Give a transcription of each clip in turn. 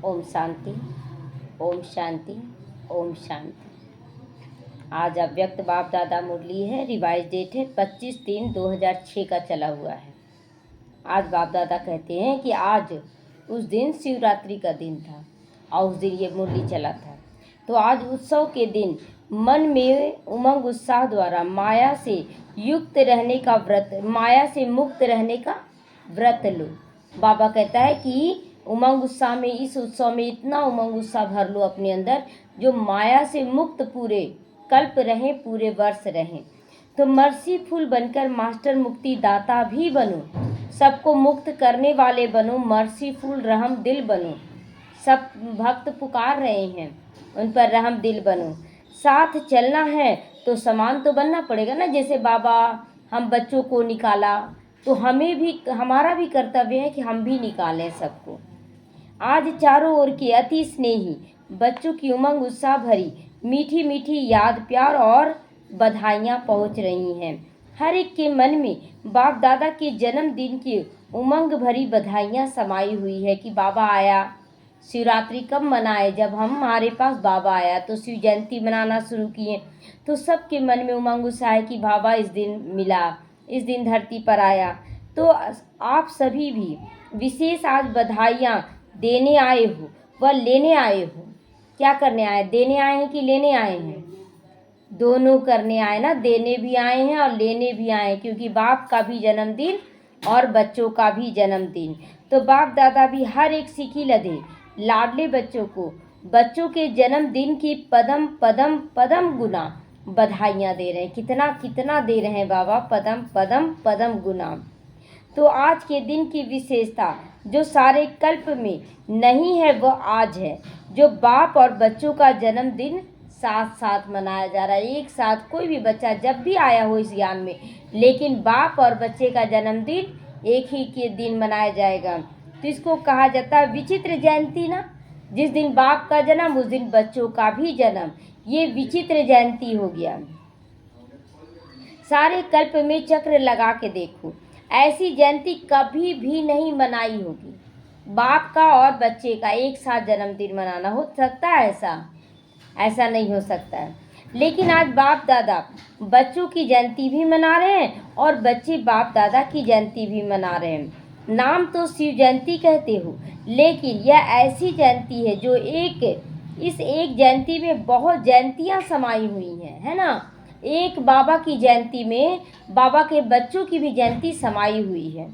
ओम शांति, ओम शांति, ओम शांति। आज अव्यक्त बाप दादा मुरली है। रिवाइज डेट है 25/3/2006 का चला हुआ है। आज बाप दादा कहते हैं कि आज उस दिन शिवरात्रि का दिन था और उस दिन ये मुरली चला था। तो आज उत्सव के दिन मन में उमंग उत्साह द्वारा माया से युक्त रहने का व्रत, माया से मुक्त रहने का व्रत लो। बाबा कहता है कि उमंग उत्साह में, इस उत्सव में इतना उमंग उत्साह भर लो अपने अंदर जो माया से मुक्त पूरे कल्प रहें, पूरे वर्ष रहें। तो मर्सीफुल बनकर मास्टर मुक्ति दाता भी बनो, सबको मुक्त करने वाले बनो, मर्सीफुल रहम दिल बनो। सब भक्त पुकार रहे हैं, उन पर रहम दिल बनो। साथ चलना है तो समान तो बनना पड़ेगा ना। जैसे बाबा हम बच्चों को निकाला तो हमें भी, हमारा भी कर्तव्य है कि हम भी निकालें सबको। आज चारों ओर की अति स्नेही बच्चों की उमंग उत्साह भरी मीठी मीठी याद, प्यार और बधाइयाँ पहुँच रही हैं। हर एक के मन में बाप दादा के जन्मदिन की उमंग भरी बधाइयाँ समाई हुई है कि बाबा आया। शिवरात्रि कब मनाए? जब हमारे पास बाबा आया तो शिव जयंती मनाना शुरू किए। तो सबके मन में उमंग उत्साह है कि बाबा इस दिन मिला, इस दिन धरती पर आया। तो आप सभी भी विशेष आज बधाइयाँ देने आए हो व लेने आए हो। क्या करने आए? देने आए हैं कि लेने आए हैं? दोनों करने आए ना, देने भी आए हैं और लेने भी आए हैं, क्योंकि बाप का भी जन्मदिन और बच्चों का भी जन्मदिन। तो बाप दादा भी हर एक सीखी लदे लाडले बच्चों को बच्चों के जन्मदिन की पदम पदम पदम गुना बधाइयाँ दे रहे हैं। कितना कितना दे रहे हैं बाबा, पदम पदम पदम गुना। तो आज के दिन की विशेषता जो सारे कल्प में नहीं है वह आज है, जो बाप और बच्चों का जन्मदिन साथ साथ मनाया जा रहा है। एक साथ कोई भी बच्चा जब भी आया हो इस ज्ञान में, लेकिन बाप और बच्चे का जन्मदिन एक ही के दिन मनाया जाएगा। तो इसको कहा जाता है विचित्र जयंती ना। जिस दिन बाप का जन्म उस दिन बच्चों का भी जन्म, ये विचित्र जयंती हो गया। सारे कल्प में चक्र लगा के देखो, ऐसी जयंती कभी भी नहीं मनाई होगी। बाप का और बच्चे का एक साथ जन्मदिन मनाना हो सकता है? ऐसा नहीं हो सकता है। लेकिन आज बाप दादा बच्चों की जयंती भी मना रहे हैं और बच्चे बाप दादा की जयंती भी मना रहे हैं। नाम तो शिव जयंती कहते हो, लेकिन यह ऐसी जयंती है जो इस एक जयंती में बहुत जयंतियाँ समाई हुई हैं, है ना। एक बाबा की जयंती में बाबा के बच्चों की भी जयंती समाई हुई है।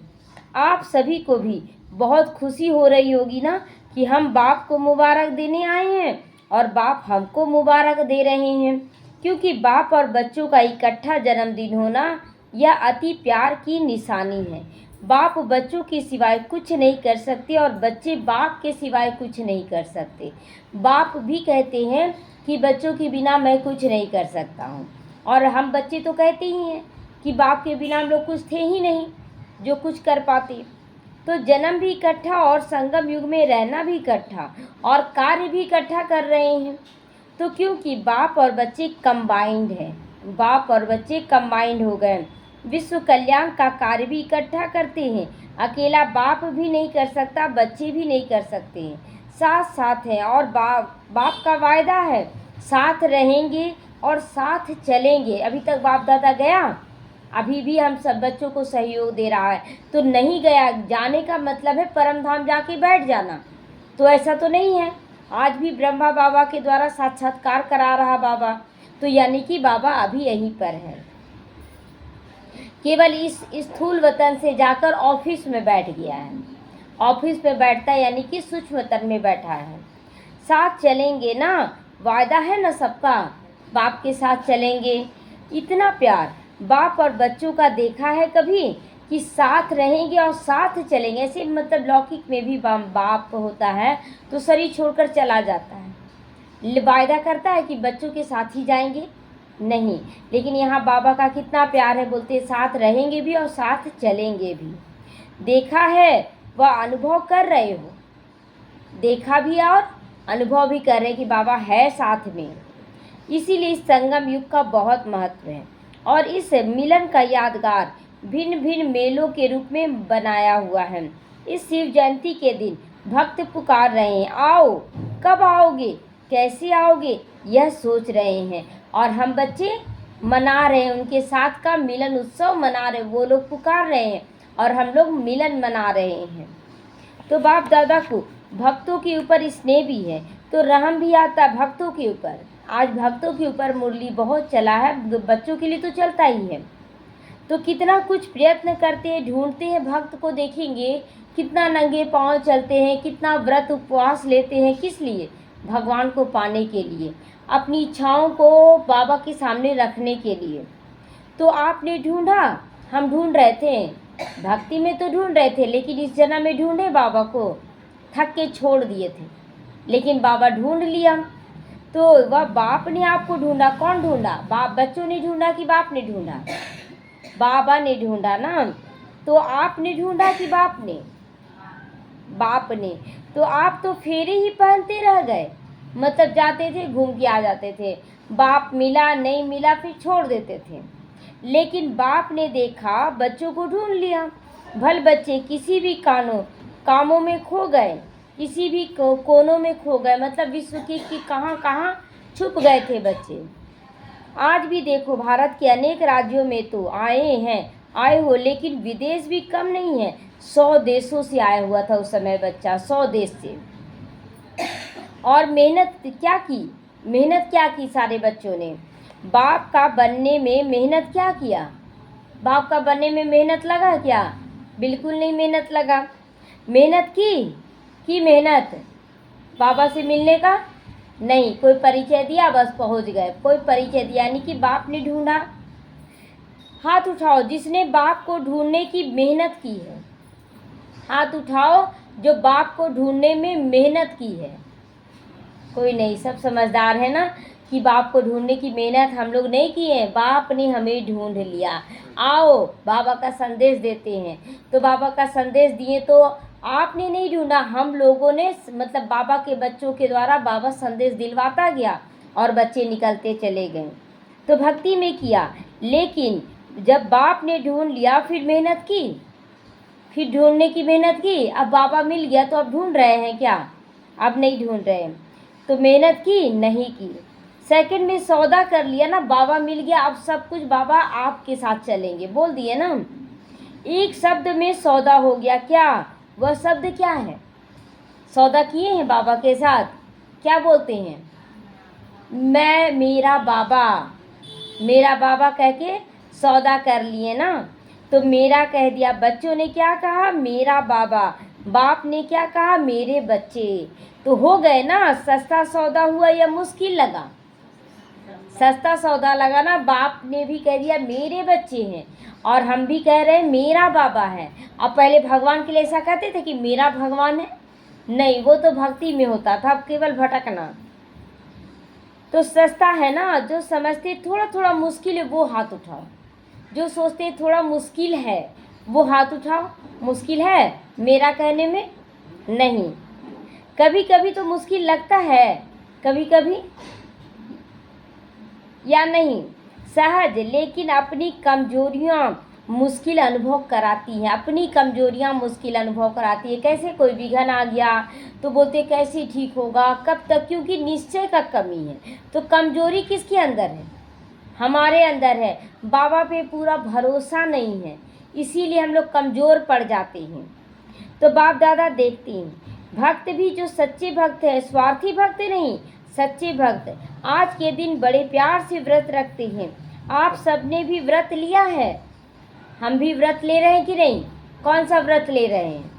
आप सभी को भी बहुत खुशी हो रही होगी ना कि हम बाप को मुबारक देने आए हैं और बाप हमको मुबारक दे रहे हैं, क्योंकि बाप और बच्चों का इकट्ठा जन्मदिन होना यह अति प्यार की निशानी है। बाप बच्चों के सिवाय कुछ नहीं कर सकते और बच्चे बाप के सिवाय कुछ नहीं कर सकते। बाप भी कहते हैं कि बच्चों के बिना मैं कुछ नहीं कर सकता हूँ, और हम बच्चे तो कहते ही हैं कि बाप के बिना हम लोग कुछ थे ही नहीं जो कुछ कर पाते। तो जन्म भी इकट्ठा और संगम युग में रहना भी इकट्ठा और कार्य भी इकट्ठा कर रहे हैं। तो क्योंकि बाप और बच्चे कंबाइंड हैं, बाप और बच्चे कंबाइंड हो गए, विश्व कल्याण का कार्य भी इकट्ठा करते हैं। अकेला बाप भी नहीं कर सकता, बच्चे भी नहीं कर सकते हैं, साथ साथ हैं। और बाप का वायदा है साथ रहेंगे और साथ चलेंगे। अभी तक बाप दादा गया? अभी भी हम सब बच्चों को सहयोग दे रहा है तो नहीं गया। जाने का मतलब है परम धाम जाके बैठ जाना, तो ऐसा तो नहीं है। आज भी ब्रह्मा बाबा के द्वारा साक्षात्कार करा रहा बाबा, तो यानी कि बाबा अभी यहीं पर है, केवल इस स्थूल वतन से जाकर ऑफिस में बैठ गया है। ऑफिस में बैठता है यानी कि सूक्ष्म वतन में बैठा है। साथ चलेंगे ना, वायदा है ना सबका, बाप के साथ चलेंगे। इतना प्यार बाप और बच्चों का देखा है कभी कि साथ रहेंगे और साथ चलेंगे? ऐसे मतलब लौकिक में भी बाप होता है तो शरीर छोड़कर चला जाता है, वायदा करता है कि बच्चों के साथ ही जाएंगे, नहीं। लेकिन यहाँ बाबा का कितना प्यार है, बोलते साथ रहेंगे भी और साथ चलेंगे भी। देखा है वह अनुभव कर रहे हो, देखा भी और अनुभव भी कर रहे हैं कि बाबा है साथ में। इसीलिए इस संगम युग का बहुत महत्व है और इस मिलन का यादगार भिन्न भिन्न मेलों के रूप में बनाया हुआ है। इस शिव जयंती के दिन भक्त पुकार रहे हैं, आओ, कब आओगे, कैसे आओगे, यह सोच रहे हैं। और हम बच्चे मना रहे हैं, उनके साथ का मिलन उत्सव मना रहे हैं। वो लोग पुकार रहे हैं और हम लोग मिलन मना रहे हैं। तो बाप दादा को भक्तों के ऊपर स्नेह भी है, तो रहम भी आता है भक्तों के ऊपर। आज भक्तों के ऊपर मुरली बहुत चला है, बच्चों के लिए तो चलता ही है। तो कितना कुछ प्रयत्न करते हैं, ढूंढते हैं भक्त को, देखेंगे कितना नंगे पांव चलते हैं, कितना व्रत उपवास लेते हैं, किस लिए, भगवान को पाने के लिए, अपनी इच्छाओं को बाबा के सामने रखने के लिए। तो आपने ढूंढा, हम ढूंढ रहे थे, भक्ति में तो ढूंढ रहे थे, लेकिन इस जन्म में ढूंढे बाबा को, थक के छोड़ दिए थे, लेकिन बाबा ढूंढ लिया। तो वह बाप ने आपको ढूंढा, कौन ढूंढा, बाप, बच्चों ने ढूंढा कि बाप ने ढूंढा, बाबा ने ढूंढा ना। तो आपने ढूंढा कि बाप ने, बाप ने। तो आप तो फेरे ही पहनते रह गए, मतलब जाते थे घूम के आ जाते थे, बाप मिला नहीं मिला फिर छोड़ देते थे। लेकिन बाप ने देखा, बच्चों को ढूंढ लिया। भल बच्चे किसी भी कामों में खो गए, किसी भी कोनों में खो गए, मतलब विश्व की कहाँ कहाँ छुप गए थे बच्चे। आज भी देखो भारत के अनेक राज्यों में तो आए हो, लेकिन विदेश भी कम नहीं है, 100 देशों से आया हुआ था उस समय बच्चा, 100 देश से। और मेहनत क्या की सारे बच्चों ने, बाप का बनने में मेहनत क्या किया, बाप का बनने में मेहनत लगा क्या, बिल्कुल नहीं मेहनत लगा। मेहनत की मेहनत बाबा से मिलने का नहीं, कोई परिचय दिया बस पहुंच गए, कोई परिचय दिया, यानी कि बाप ने ढूंढा। हाथ उठाओ जिसने बाप को ढूंढने की मेहनत की है, हाथ उठाओ जो बाप को ढूंढने में मेहनत की है। कोई नहीं, सब समझदार है ना कि बाप को ढूंढने की मेहनत हम लोग नहीं किए, बाप ने हमें ढूंढ लिया। आओ, बाबा का संदेश देते हैं। तो बाबा का संदेश दिए तो आपने नहीं ढूंढा, हम लोगों ने, मतलब बाबा के बच्चों के द्वारा बाबा संदेश दिलवाता गया और बच्चे निकलते चले गए। तो भक्ति में किया, लेकिन जब बाप ने ढूंढ लिया फिर मेहनत की, फिर ढूंढने की मेहनत की। अब बाबा मिल गया तो अब ढूंढ रहे हैं क्या, अब नहीं ढूंढ रहे हैं। तो मेहनत की नहीं की, सेकंड में सौदा कर लिया ना, बाबा मिल गया, अब सब कुछ बाबा आपके साथ चलेंगे, बोल दिए ना। एक शब्द में सौदा हो गया, क्या, वह शब्द क्या है, सौदा किए हैं बाबा के साथ, क्या बोलते हैं, मैं मेरा बाबा कह के सौदा कर लिए ना। तो मेरा कह दिया, बच्चों ने क्या कहा, मेरा बाबा, बाप ने क्या कहा, मेरे बच्चे। तो हो गए ना, सस्ता सौदा हुआ या मुश्किल लगा, सस्ता सौदा लगा ना। बाप ने भी कह दिया मेरे बच्चे हैं, और हम भी कह रहे हैं मेरा बाबा है। अब पहले भगवान के लिए ऐसा कहते थे कि मेरा भगवान है, नहीं, वो तो भक्ति में होता था, अब केवल भटकना। तो सस्ता है ना, जो समझते थोड़ा थोड़ा मुश्किल है वो हाथ उठाओ, जो सोचते थोड़ा मुश्किल है वो हाथ उठाओ। मुश्किल है मेरा कहने में नहीं, कभी कभी तो मुश्किल लगता है, कभी कभी या नहीं, सहज, लेकिन अपनी कमजोरियां मुश्किल अनुभव कराती हैं, अपनी कमजोरियां मुश्किल अनुभव कराती है। कैसे, कोई विघन आ गया तो बोलते कैसे ठीक होगा, कब तक, क्योंकि निश्चय का कमी है। तो कमजोरी किसके अंदर है, हमारे अंदर है, बाबा पे पूरा भरोसा नहीं है, इसीलिए हम लोग कमज़ोर पड़ जाते हैं। तो बाप दादा देखते हैं, भक्त भी जो सच्चे भक्त है, स्वार्थी भक्त नहीं, सच्चे भक्त आज के दिन बड़े प्यार से व्रत रखते हैं। आप सबने भी व्रत लिया है, हम भी व्रत ले रहे हैं कि नहीं, कौन सा व्रत ले रहे हैं,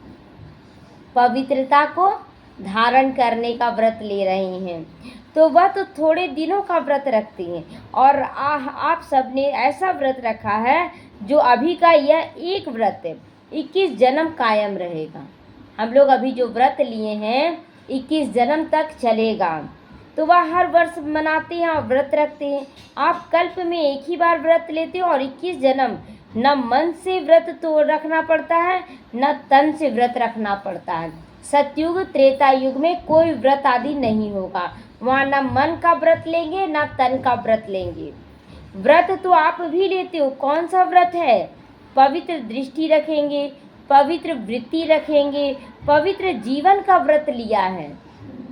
पवित्रता को धारण करने का व्रत ले रहे हैं। तो वह तो थोड़े दिनों का व्रत रखते हैं, और आप सब ने ऐसा व्रत रखा है जो अभी का यह एक व्रत 21 जन्म कायम रहेगा। हम लोग अभी जो व्रत लिए हैं 21 जन्म तक चलेगा। तो वह हर वर्ष मनाते हैं और व्रत रखते हैं। आप कल्प में एक ही बार व्रत लेते हो और 21 जन्म, न मन से व्रत तो रखना पड़ता है, न तन से व्रत रखना पड़ता है। सतयुग त्रेता युग में कोई व्रत आदि नहीं होगा, वहाँ न मन का व्रत लेंगे न तन का व्रत लेंगे। व्रत तो आप भी लेते हो, कौन सा व्रत है, पवित्र दृष्टि रखेंगे, पवित्र वृत्ति रखेंगे, पवित्र जीवन का व्रत लिया है।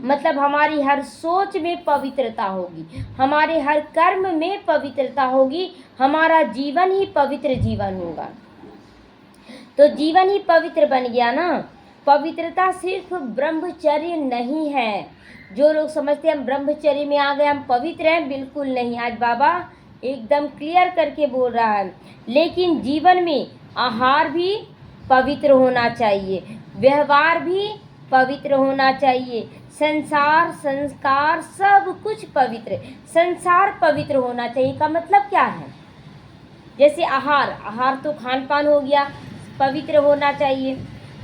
मतलब हमारी हर सोच में पवित्रता होगी, हमारे हर कर्म में पवित्रता होगी, हमारा जीवन ही पवित्र जीवन होगा। तो जीवन ही पवित्र बन गया ना। पवित्रता सिर्फ ब्रह्मचर्य नहीं है। जो लोग समझते हैं हम ब्रह्मचर्य में आ गए, हम पवित्र हैं, बिल्कुल नहीं। आज बाबा एकदम क्लियर करके बोल रहा है। लेकिन जीवन में आहार भी पवित्र होना चाहिए, व्यवहार भी पवित्र होना चाहिए, संसार संस्कार सब कुछ पवित्र, संसार पवित्र होना चाहिए। का मतलब क्या है? जैसे आहार तो खान पान हो गया, पवित्र होना चाहिए।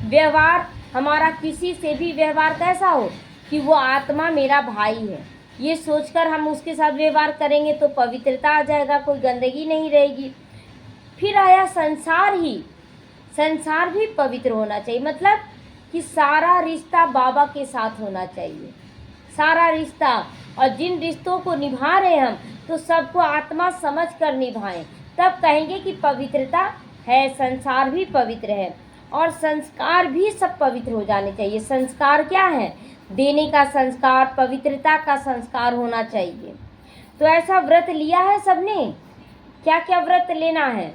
व्यवहार, हमारा किसी से भी व्यवहार कैसा हो कि वो आत्मा मेरा भाई है, ये सोचकर हम उसके साथ व्यवहार करेंगे तो पवित्रता आ जाएगा, कोई गंदगी नहीं रहेगी। फिर आया संसार भी पवित्र होना चाहिए। मतलब कि सारा रिश्ता बाबा के साथ होना चाहिए, सारा रिश्ता। और जिन रिश्तों को निभा रहे हम तो सबको आत्मा समझ कर निभाएं, तब कहेंगे कि पवित्रता है। संसार भी पवित्र है और संस्कार भी सब पवित्र हो जाने चाहिए। संस्कार क्या है? देने का संस्कार, पवित्रता का संस्कार होना चाहिए। तो ऐसा व्रत लिया है सबने। क्या क्या व्रत लेना है?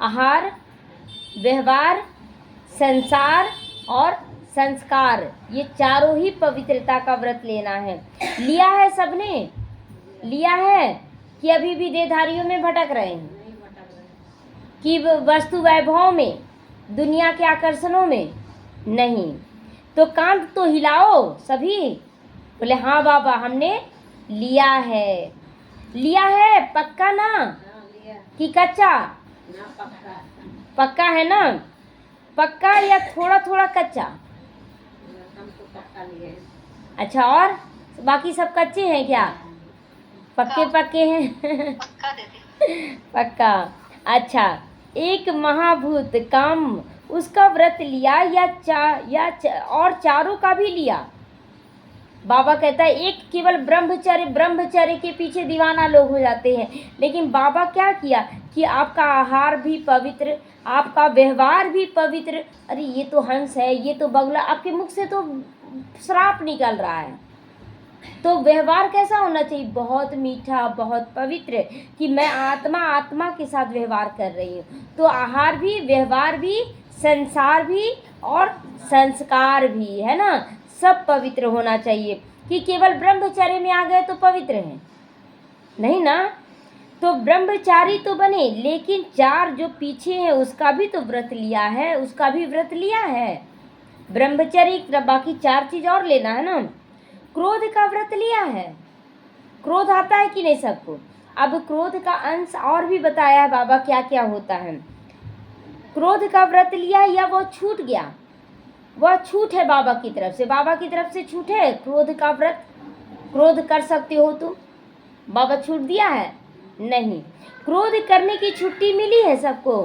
आहार, व्यवहार, संसार और संस्कार, ये चारों ही पवित्रता का व्रत लेना है। लिया है सबने? लिया है कि अभी भी देहधारियों में भटक रहे हैं, कि वस्तु वैभव में, दुनिया के आकर्षणों में? नहीं। तो कांध तो हिलाओ सभी, बोले हाँ बाबा हमने लिया है। लिया है पक्का ना कि कच्चा? पक्का है ना? पक्का या थोड़ा थोड़ा कच्चा? अच्छा, और बाकी सब कच्चे हैं क्या? पक्के पक्के हैं? पक्का। अच्छा, एक महाभूत काम उसका व्रत लिया और चारों का भी लिया। बाबा कहता है एक केवल ब्रह्मचर्य के पीछे दीवाना लोग हो जाते हैं, लेकिन बाबा क्या किया कि आपका आहार भी पवित्र, आपका व्यवहार भी पवित्र। अरे ये तो हंस है, ये तो बगुला, आपके मुख से तो श्राप निकल रहा है। तो व्यवहार कैसा होना चाहिए? बहुत मीठा, बहुत पवित्र, कि मैं आत्मा के साथ व्यवहार कर रही हूँ। तो आहार भी, व्यवहार भी, संसार भी और संस्कार भी, है ना, सब पवित्र होना चाहिए। कि केवल ब्रह्मचर्य में आ गए तो पवित्र हैं? नहीं ना। तो ब्रह्मचारी तो बने, लेकिन चार जो पीछे हैं उसका भी तो व्रत लिया है, उसका भी व्रत लिया है। ब्रह्मचर्य, बाकी चार चीज और लेना है ना। क्रोध का व्रत लिया है। क्रोध आता है कि नहीं सबको? अब क्रोध का अंश और भी बताया है बाबा क्या क्या होता है। क्रोध का व्रत लिया या वो छूट गया? वह छूट है बाबा की तरफ से, बाबा की तरफ से छूट है क्रोध का व्रत। क्रोध कर सकते हो तुम, बाबा छूट दिया है? नहीं। क्रोध करने की छुट्टी मिली है सबको?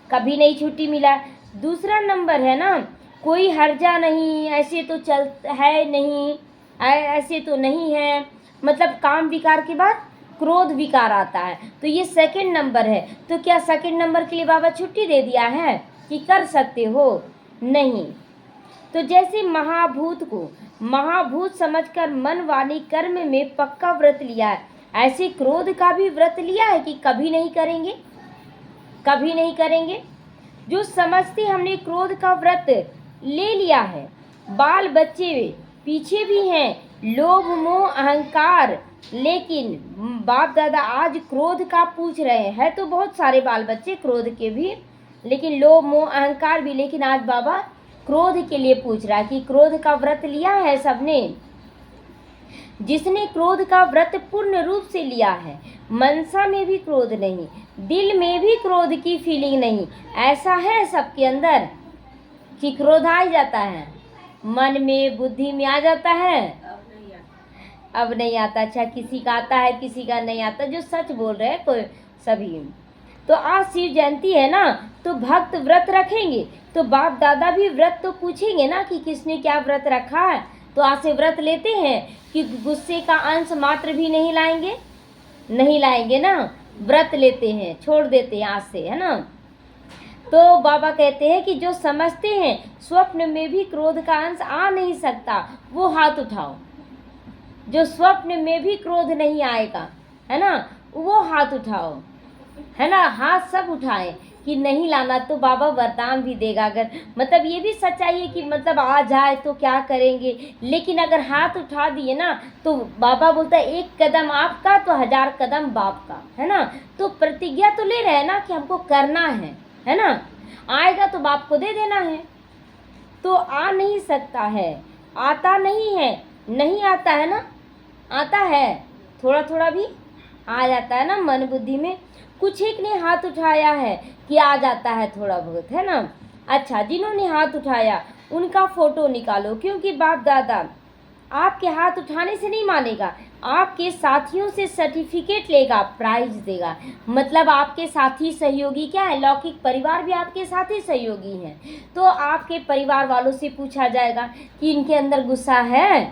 कभी नहीं छुट्टी मिला। दूसरा नंबर है ना, कोई हर्जा नहीं, ऐसे तो चल है नहीं, ऐसे तो नहीं है। मतलब काम विकार के बाद क्रोध विकार आता है, तो ये सेकंड नंबर है। तो क्या सेकंड नंबर के लिए बाबा छुट्टी दे दिया है कि कर सकते हो? नहीं। तो जैसे महाभूत को महाभूत समझकर मन वाणी कर्म में पक्का व्रत लिया है, ऐसे क्रोध का भी व्रत लिया है कि कभी नहीं करेंगे, कभी नहीं करेंगे। जो समझते हमने क्रोध का व्रत ले लिया है, बाल बच्चे पीछे भी हैं, लोभ मोह अहंकार, लेकिन बाप दादा आज क्रोध का पूछ रहे हैं। तो बहुत सारे बाल बच्चे क्रोध के भी, लेकिन लोभ मोह अहंकार भी, लेकिन आज बाबा क्रोध के लिए पूछ रहा है कि क्रोध का व्रत लिया है सबने। जिसने क्रोध का व्रत पूर्ण रूप से लिया है, मनसा में भी क्रोध नहीं, दिल में भी क्रोध की फीलिंग नहीं, ऐसा है सबके अंदर कि क्रोध आ जाता है, मन में बुद्धि में आ जाता है, अब नहीं आता। अच्छा, किसी का आता है किसी का नहीं आता, जो सच बोल रहे हैं कोई सभी। तो आज शिव जयंती है ना, तो भक्त व्रत रखेंगे, तो बाप दादा भी व्रत तो पूछेंगे ना कि किसने क्या व्रत रखा है। तो आज से व्रत लेते हैं कि गुस्से का अंश मात्र भी नहीं लाएंगे, नहीं लाएंगे ना, व्रत लेते हैं, छोड़ देते हैं आज से, है ना। तो बाबा कहते हैं कि जो समझते हैं स्वप्न में भी क्रोध का अंश आ नहीं सकता, वो हाथ उठाओ। जो स्वप्न में भी क्रोध नहीं आएगा, है ना, वो हाथ उठाओ, है ना। हाथ सब उठाएं कि नहीं लाना, तो बाबा वरदान भी देगा। अगर मतलब ये भी सच्चाई है कि मतलब आ जाए तो क्या करेंगे, लेकिन अगर हाथ उठा दिए ना तो बाबा बोलता है एक कदम आपका तो 1000 कदम बाप का, है ना। तो प्रतिज्ञा तो ले रहे हैं ना कि हमको करना है ना। आएगा तो बाप को दे देना है। तो आ नहीं सकता है, आता नहीं है, नहीं आता है ना, आता है, थोड़ा थोड़ा भी आ जाता है ना मन बुद्धि में। कुछ एक ने हाथ उठाया है कि आ जाता है थोड़ा बहुत, है ना। अच्छा, जिन्होंने हाथ उठाया उनका फोटो निकालो, क्योंकि बाप दादा आपके हाथ उठाने से नहीं मानेगा, आपके साथियों से सर्टिफिकेट लेगा, प्राइज देगा। मतलब आपके साथी सहयोगी क्या है, लौकिक परिवार भी आपके साथी सहयोगी हैं। तो आपके परिवार वालों से पूछा जाएगा कि इनके अंदर गुस्सा है,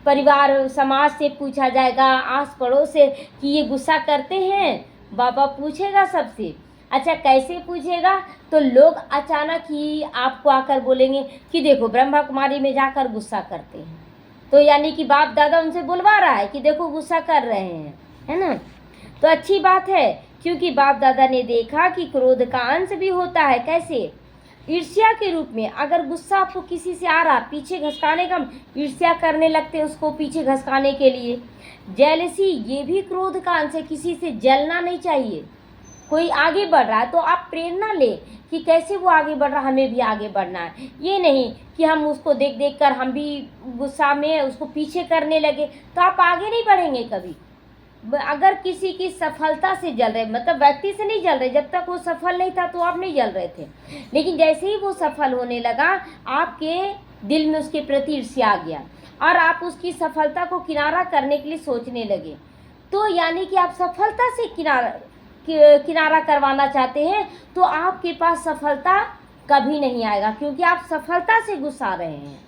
परिवार समाज से पूछा जाएगा, आस पड़ोस से कि ये गुस्सा करते हैं, बाबा पूछेगा सबसे। अच्छा, कैसे पूछेगा, तो लोग अचानक ही आपको आकर बोलेंगे कि देखो ब्रह्मा कुमारी में जाकर गुस्सा करते हैं, तो यानी कि बाप दादा उनसे बुलवा रहा है कि देखो गुस्सा कर रहे हैं, है ना। तो अच्छी बात है, क्योंकि बाप दादा ने देखा कि क्रोध का अंश भी होता है। कैसे, ईर्ष्या के रूप में। अगर गुस्सा आपको किसी से आ रहा, पीछे घसकाने का, ईर्ष्या करने लगते हैं उसको पीछे घसकाने के लिए। जेलसी, ये भी क्रोध का अंश है, किसी से जलना नहीं चाहिए। कोई आगे बढ़ रहा है तो आप प्रेरणा ले कि कैसे वो आगे बढ़ रहा, हमें भी आगे बढ़ना है। ये नहीं कि हम उसको देख देख कर हम भी गुस्सा में उसको पीछे करने लगे, तो आप आगे नहीं बढ़ेंगे कभी। अगर किसी की सफलता से जल रहे, मतलब व्यक्ति से नहीं जल रहे, जब तक वो सफल नहीं था तो आप नहीं जल रहे थे, लेकिन जैसे ही वो सफल होने लगा आपके दिल में उसके प्रति ईर्ष्या आ गया और आप उसकी सफलता को किनारा करने के लिए सोचने लगे। तो यानी कि आप सफलता से किनारा करवाना चाहते हैं, तो आपके पास सफलता कभी नहीं आएगा, क्योंकि आप सफलता से गुस्सा रहे हैं।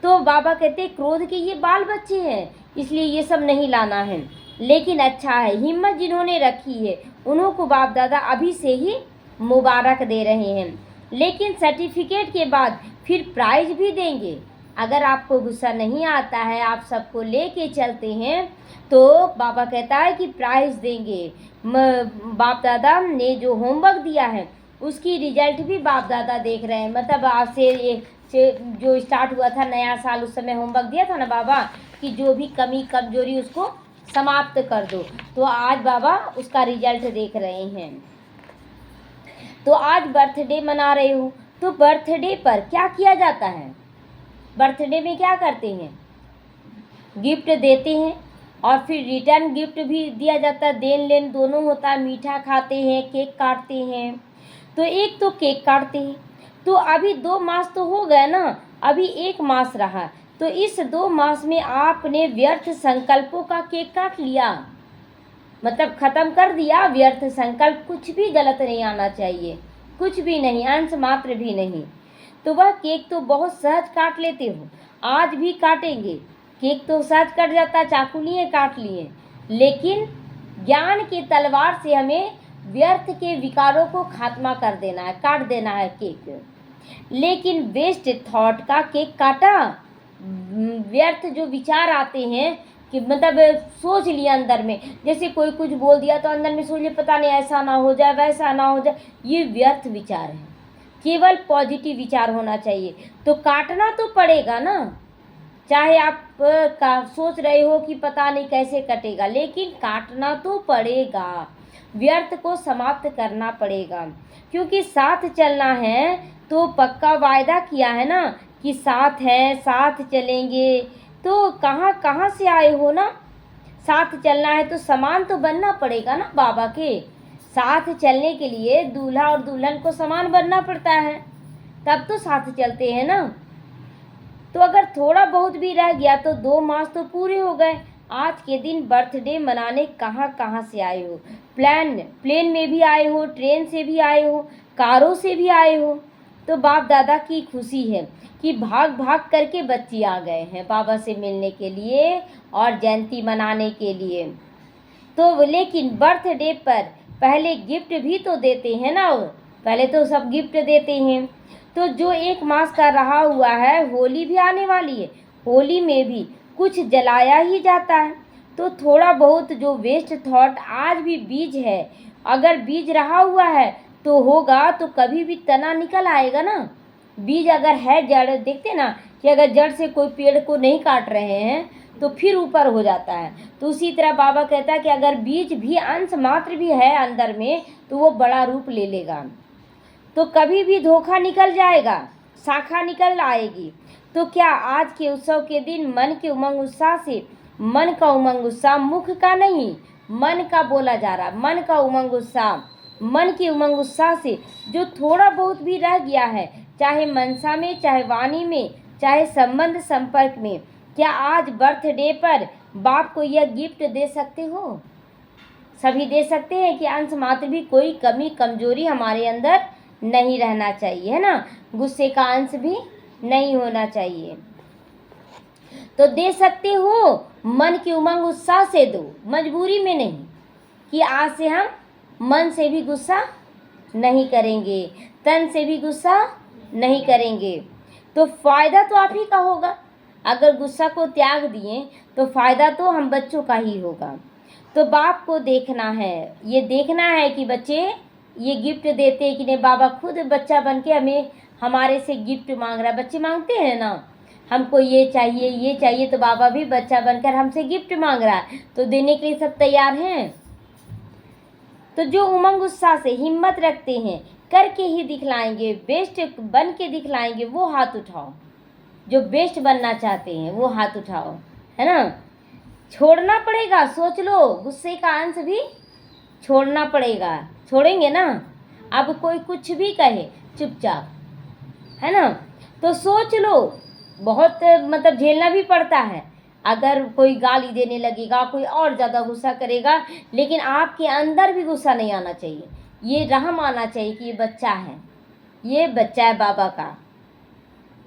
तो बाबा कहते हैं क्रोध के ये बाल बच्चे हैं, इसलिए ये सब नहीं लाना है। लेकिन अच्छा है, हिम्मत जिन्होंने रखी है उन्हों को बाप दादा अभी से ही मुबारक दे रहे हैं। लेकिन सर्टिफिकेट के बाद फिर प्राइज भी देंगे। अगर आपको गुस्सा नहीं आता है, आप सबको लेके चलते हैं, तो बाबा कहता है कि प्राइज देंगे। बाप दादा ने जो होमवर्क दिया है उसकी रिजल्ट भी बाप दादा देख रहे हैं। मतलब आज से जो स्टार्ट हुआ था नया साल, उस समय होमवर्क दिया था ना बाबा कि जो भी कमी कमजोरी उसको समाप्त कर दो, तो आज बाबा उसका रिजल्ट देख रहे हैं। तो आज बर्थडे मना रहे हो, तो बर्थडे पर क्या किया जाता है, बर्थडे में क्या करते हैं, गिफ्ट देते हैं और फिर रिटर्न गिफ्ट भी दिया जाता है, देन लेन दोनों होता है। मीठा खाते हैं, केक काटते हैं। तो एक तो केक काटते हैं, तो अभी 2 मास तो हो गए ना, अभी 1 मास रहा, तो इस 2 मास में आपने व्यर्थ संकल्पों का केक काट लिया, मतलब खत्म कर दिया। व्यर्थ संकल्प, कुछ भी गलत नहीं आना चाहिए, कुछ भी नहीं, अंश मात्र भी नहीं। तो वह केक तो बहुत सहज काट लेते हो, आज भी काटेंगे। केक तो सहज कट जाता, चाकू लिए काट लिए, लेकिन ज्ञान की तलवार से हमें व्यर्थ के विकारों को खात्मा कर देना है, काट देना है केक। लेकिन वेस्ट थॉट का केक काटा, व्यर्थ जो विचार आते हैं कि मतलब सोच लिया अंदर में, जैसे कोई कुछ बोल दिया तो अंदर में सोच लिया पता नहीं ऐसा ना हो जाए, वैसा ना हो जाए, ये व्यर्थ विचार है। केवल पॉजिटिव विचार होना चाहिए। तो काटना तो पड़ेगा ना, चाहे आप सोच रहे हो कि पता नहीं कैसे कटेगा, लेकिन काटना तो पड़ेगा, व्यर्थ को समाप्त करना पड़ेगा। क्योंकि साथ चलना है तो पक्का वायदा किया है ना कि साथ हैं, साथ चलेंगे। तो कहाँ कहाँ से आए हो ना, साथ चलना है तो समान तो बनना पड़ेगा ना बाबा के। साथ चलने के लिए दूल्हा और दुल्हन को समान बनना पड़ता है, तब तो साथ चलते हैं ना। तो अगर थोड़ा बहुत भी रह गया तो 2 मास तो पूरे हो गए। आज के दिन बर्थडे मनाने कहाँ कहाँ से आए हो, प्लेन में भी आए हो, ट्रेन से भी आए हो, कारों से भी आए हो। तो बाप दादा की खुशी है कि भाग भाग करके बच्चे आ गए हैं बाबा से मिलने के लिए और जयंती मनाने के लिए। तो लेकिन बर्थडे पर पहले गिफ्ट भी तो देते हैं ना, पहले तो सब गिफ्ट देते हैं। तो जो 1 मास का रहा हुआ है, होली भी आने वाली है, होली में भी कुछ जलाया ही जाता है। तो थोड़ा बहुत जो वेस्ट थॉट आज भी बीज है, अगर बीज रहा हुआ है तो होगा, तो कभी भी तना निकल आएगा ना। बीज अगर है, जड़ देखते ना कि अगर जड़ से कोई पेड़ को नहीं काट रहे हैं तो फिर ऊपर हो जाता है। तो उसी तरह बाबा कहता है कि अगर बीज भी अंश मात्र भी है अंदर में तो वो बड़ा रूप ले लेगा। तो कभी भी धोखा निकल जाएगा, शाखा निकल आएगी। तो क्या आज के उत्सव के दिन मन के उमंग उत्साह से, मन का उमंग उत्साह मुख का नहीं, मन का बोला जा रहा, मन का उमंग उत्साह, मन के उमंग उत्साह से जो थोड़ा बहुत भी रह गया है, चाहे मनसा में, चाहे वाणी में, चाहे संबंध संपर्क में, क्या आज बर्थडे पर बाप को यह गिफ्ट दे सकते हो? सभी दे सकते हैं कि अंश मात्र भी कोई कमी कमजोरी हमारे अंदर नहीं रहना चाहिए, है ना। गुस्से का अंश भी नहीं होना चाहिए। तो दे सकते हो, मन की उमंग उत्साह से दो, मजबूरी में नहीं कि आज से हम मन से भी गुस्सा नहीं करेंगे, तन से भी गुस्सा नहीं करेंगे। तो फ़ायदा तो आप ही का होगा। अगर गुस्सा को त्याग दिए तो फ़ायदा तो हम बच्चों का ही होगा। तो बाप को देखना है, ये देखना है कि बच्चे ये गिफ्ट देते कि नहीं। बाबा खुद बच्चा बन के हमें, हमारे से गिफ्ट मांग रहा है। बच्चे मांगते हैं ना, हमको ये चाहिए ये चाहिए, तो बाबा भी बच्चा बनकर हमसे गिफ्ट मांग रहा है, तो देने के लिए सब तैयार हैं। तो जो उमंग उत्साह से हिम्मत रखते हैं, करके ही दिखलाएंगे, बेस्ट बन के दिखलाएंगे, वो हाथ उठाओ। जो बेस्ट बनना चाहते हैं वो हाथ उठाओ, है ना। छोड़ना पड़ेगा, सोच लो, गुस्से का अंश भी छोड़ना पड़ेगा। छोड़ेंगे ना। अब कोई कुछ भी कहे चुपचाप, है ना। तो सोच लो, बहुत मतलब झेलना भी पड़ता है। अगर कोई गाली देने लगेगा, कोई और ज़्यादा गुस्सा करेगा, लेकिन आपके अंदर भी गुस्सा नहीं आना चाहिए। ये रहम आना चाहिए कि ये बच्चा है, ये बच्चा है बाबा का।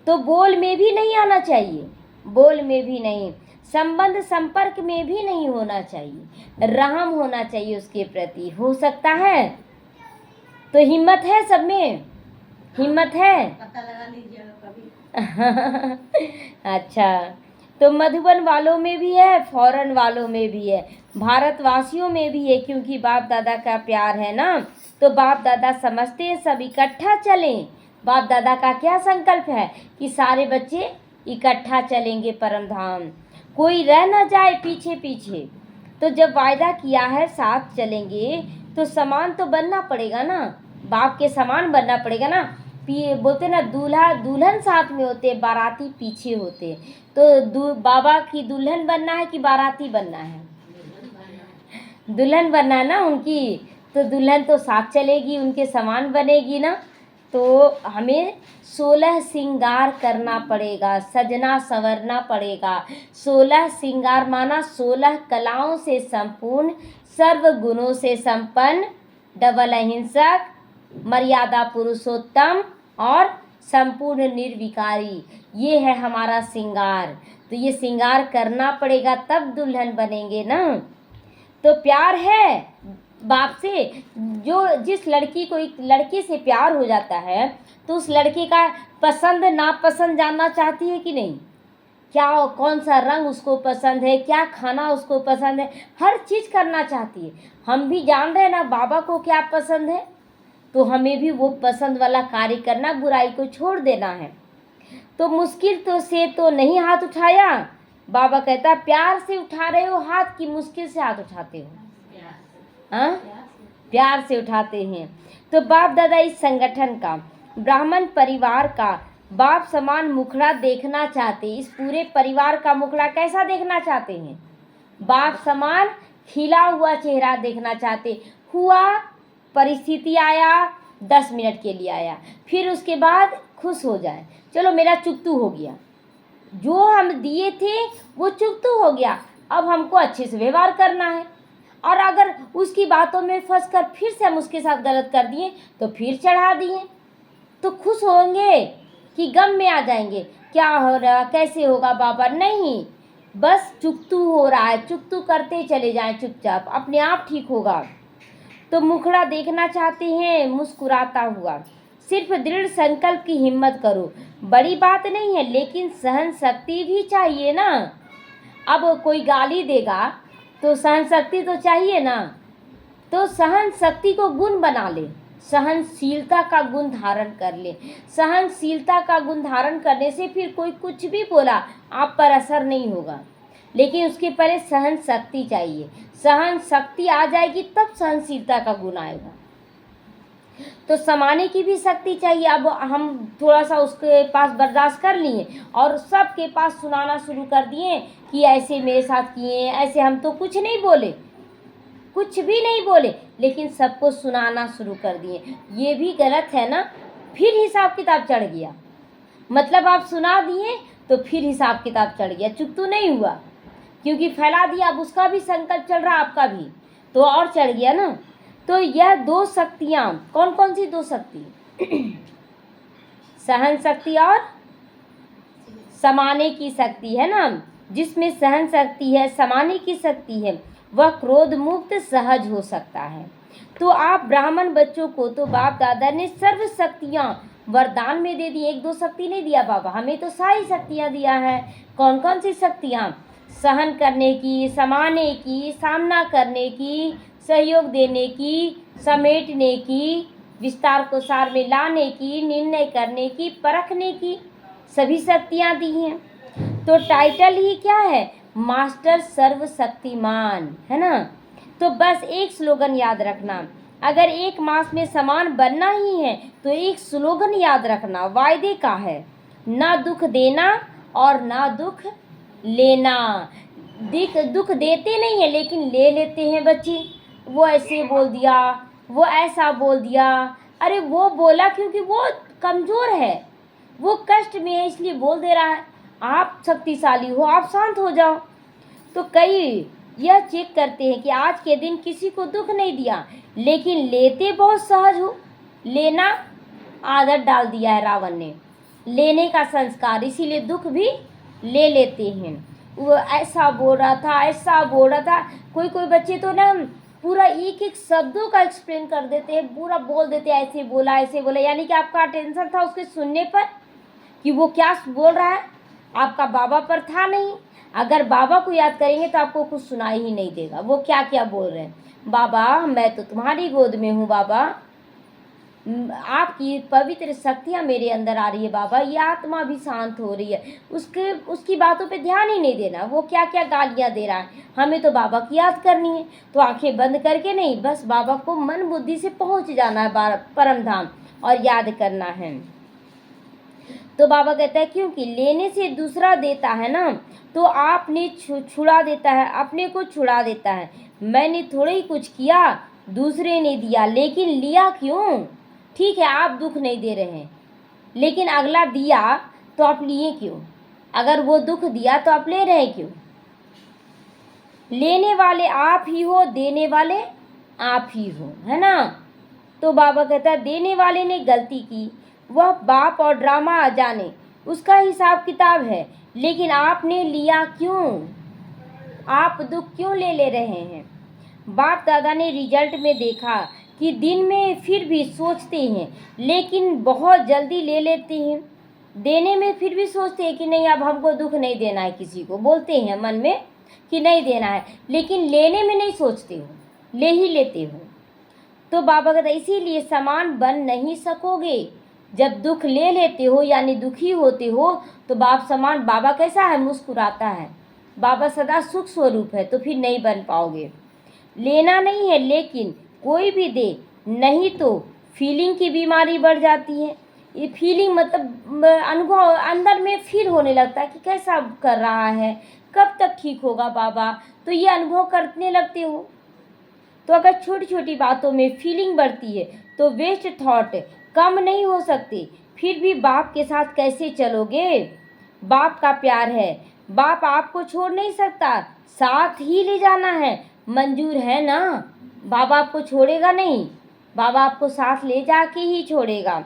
तो बोल में भी नहीं आना चाहिए, बोल में भी नहीं, संबंध संपर्क में भी नहीं होना चाहिए, रहम होना चाहिए उसके प्रति। हो सकता है तो हिम्मत है, सब में हिम्मत है। पता लगा लीजिएगा कभी। अच्छा, तो मधुबन वालों में भी है, फॉरेन वालों में भी है, भारतवासियों में भी है, क्योंकि बाप दादा का प्यार है ना। तो बाप दादा समझते हैं सब इकट्ठा चलें। बाप दादा का क्या संकल्प है कि सारे बच्चे इकट्ठा चलेंगे परम धाम, कोई रह ना जाए पीछे पीछे। तो जब वायदा किया है साथ चलेंगे तो समान तो बनना पड़ेगा ना, बाप के समान बनना पड़ेगा ना। बोलते ना, दूल्हा दुल्हन साथ में होते, बाराती पीछे होते। तो बाबा की दुल्हन बनना है कि बाराती बनना है? दुल्हन बनना है ना उनकी। तो दुल्हन तो साथ चलेगी, उनके समान बनेगी ना। तो हमें 16 श्रृंगार करना पड़ेगा, सजना संवरना पड़ेगा। 16 श्रृंगार माना 16 कलाओं से संपूर्ण, सर्व गुणों से संपन्न, डबल अहिंसक, मर्यादा पुरुषोत्तम और संपूर्ण निर्विकारी। ये है हमारा श्रृंगार। तो ये श्रृंगार करना पड़ेगा, तब दुल्हन बनेंगे ना। तो प्यार है बाप से। जो जिस लड़की को एक लड़के से प्यार हो जाता है तो उस लड़के का पसंद नापसंद जानना चाहती है कि नहीं? क्या कौन सा रंग उसको पसंद है, क्या खाना उसको पसंद है, हर चीज़ करना चाहती है। हम भी जान रहे हैं ना बाबा को क्या पसंद है, तो हमें भी वो पसंद वाला कार्य करना, बुराई को छोड़ देना है। तो मुश्किल तो से तो नहीं हाथ उठाया, बाबा कहता प्यार से उठा रहे हो हाथ की मुश्किल से हाथ उठाते हो? हाँ, प्यार से उठाते हैं। तो बाप दादा इस संगठन का, ब्राह्मण परिवार का बाप समान मुखड़ा देखना चाहते। इस पूरे परिवार का मुखड़ा कैसा देखना चाहते हैं? बाप समान खिला हुआ चेहरा देखना चाहते। हुआ परिस्थिति आया, 10 मिनट के लिए आया, फिर उसके बाद खुश हो जाए, चलो मेरा चुकतू हो गया, जो हम दिए थे वो चुकतू हो गया, अब हमको अच्छे से व्यवहार करना है। और अगर उसकी बातों में फंस कर फिर से हम उसके साथ गलत कर दिए तो फिर चढ़ा दिए, तो खुश होंगे कि गम में आ जाएंगे, क्या हो रहा, कैसे होगा बाबा? नहीं, बस चुकतू हो रहा है, चुकतू करते चले जाएं चुपचाप, अपने आप ठीक होगा। तो मुखड़ा देखना चाहते हैं मुस्कुराता हुआ। सिर्फ दृढ़ संकल्प की हिम्मत करो। बड़ी बात नहीं है, लेकिन सहन शक्ति भी चाहिए ना। अब कोई गाली देगा तो सहन शक्ति तो चाहिए ना। तो सहन शक्ति को गुण बना ले, सहनशीलता का गुण धारण कर ले। सहनशीलता का गुण धारण करने से फिर कोई कुछ भी बोला आप पर असर नहीं होगा, लेकिन उसके पहले सहन शक्ति चाहिए। सहन शक्ति आ जाएगी तब सहनशीलता का गुण आएगा। तो समाने की भी शक्ति चाहिए। अब हम थोड़ा सा उसके पास बर्दाश्त कर लिए और सबके पास सुनाना शुरू कर दिए कि ऐसे मेरे साथ किए, ऐसे हम तो कुछ नहीं बोले, कुछ भी नहीं बोले, लेकिन सबको सुनाना शुरू कर दिए। ये भी गलत है ना। फिर हिसाब किताब चढ़ गया। मतलब आप सुना दिए तो फिर हिसाब किताब चढ़ गया, चुप तो नहीं हुआ, क्योंकि फैला दिया। अब उसका भी संकल्प चल रहा, आपका भी, तो और चढ़ गया ना। तो यह दो शक्तियाँ, कौन कौन सी दो शक्ति? सहन शक्ति और समाने की शक्ति है ना। जिसमें सहन शक्ति है, समाने की शक्ति है, वह क्रोध मुक्त सहज हो सकता है। तो आप ब्राह्मण बच्चों को तो बाप दादा ने सर्व शक्तियाँ वरदान में दे दी। एक दो शक्ति नहीं दिया बाबा, हमें तो सारी शक्तियाँ दिया है। कौन कौन सी शक्तियाँ? सहन करने की, समाने की, सामना करने की, सहयोग देने की, समेटने की, विस्तार को सार में लाने की, निर्णय करने की, परखने की, सभी शक्तियाँ दी हैं। तो टाइटल ही क्या है? मास्टर सर्वशक्तिमान, है ना। तो बस एक स्लोगन याद रखना, अगर एक मास में समान बनना ही है तो एक स्लोगन याद रखना, वायदे का है, ना दुख देना और ना दुख लेना। दुख देते नहीं है लेकिन ले लेते हैं बच्चे। वो ऐसे बोल दिया, वो ऐसा बोल दिया। अरे वो बोला क्योंकि वो कमज़ोर है, वो कष्ट में है, इसलिए बोल दे रहा है। आप शक्तिशाली हो, आप शांत हो जाओ। तो कई यह चेक करते हैं कि आज के दिन किसी को दुख नहीं दिया, लेकिन लेते बहुत सहज हो। लेना आदत डाल दिया है रावण ने, लेने का संस्कार, इसीलिए दुख भी ले लेते हैं। वो ऐसा बोल रहा था, ऐसा बोल रहा था। कोई कोई बच्चे तो ना पूरा एक एक शब्दों का एक्सप्लेन कर देते हैं, पूरा बोल देते हैं, ऐसे बोला ऐसे बोला, यानी कि आपका अटेंशन था उसके सुनने पर कि वो क्या बोल रहा है, आपका बाबा पर था नहीं। अगर बाबा को याद करेंगे तो आपको कुछ सुनाई ही नहीं देगा, वो क्या क्या बोल रहे हैं। बाबा मैं तो तुम्हारी गोद में हूँ, बाबा आपकी पवित्र शक्तियाँ मेरे अंदर आ रही है, बाबा ये आत्मा भी शांत हो रही है। उसकी बातों पे ध्यान ही नहीं देना, वो क्या क्या गालियाँ दे रहा है। हमें तो बाबा की याद करनी है, तो आंखें बंद करके नहीं, बस बाबा को मन बुद्धि से पहुँच जाना है परम धाम और याद करना है। तो बाबा कहता है क्योंकि लेने से दूसरा देता है ना, तो आपने छुड़ा देता है, अपने को छुड़ा देता है। मैंने थोड़ा ही कुछ किया, दूसरे ने दिया, लेकिन लिया क्यों? ठीक है आप दुख नहीं दे रहे हैं, लेकिन अगला दिया तो आप लिए क्यों? अगर वो दुख दिया तो आप ले रहे हैं क्यों? लेने वाले आप ही हो, देने वाले आप ही हो, है ना। तो बाबा कहता है देने वाले ने गलती की, वह बाप और ड्रामा जाने, उसका हिसाब किताब है, लेकिन आपने लिया क्यों? आप दुख क्यों ले रहे हैं? बाप दादा ने रिजल्ट में देखा कि दिन में फिर भी सोचते हैं, लेकिन बहुत जल्दी ले लेते हैं। देने में फिर भी सोचते हैं कि नहीं अब हमको दुख नहीं देना है, किसी को बोलते हैं मन में कि नहीं देना है, लेकिन लेने में नहीं सोचते हो, ले ही लेते हो। तो बाबा कहता इसीलिए समान बन नहीं सकोगे। जब दुख ले लेते हो यानी दुखी होते हो तो बाप समान, बाबा कैसा है? मुस्कुराता है, बाबा सदा सुख स्वरूप है, तो फिर नहीं बन पाओगे। लेना नहीं है, लेकिन कोई भी दे, नहीं तो फीलिंग की बीमारी बढ़ जाती है। ये फीलिंग मतलब अनुभव अंदर में फील होने लगता है कि कैसा कर रहा है, कब तक ठीक होगा बाबा, तो ये अनुभव करने लगते हो। तो अगर छोटी छोटी बातों में फीलिंग बढ़ती है तो वेस्ट थॉट कम नहीं हो सकते। फिर भी बाप के साथ कैसे चलोगे? बाप का प्यार है, बाप आपको छोड़ नहीं सकता, साथ ही ले जाना है। मंजूर है ना? बाबा आपको छोड़ेगा नहीं, बाबा आपको साथ ले जाके ही छोड़ेगा।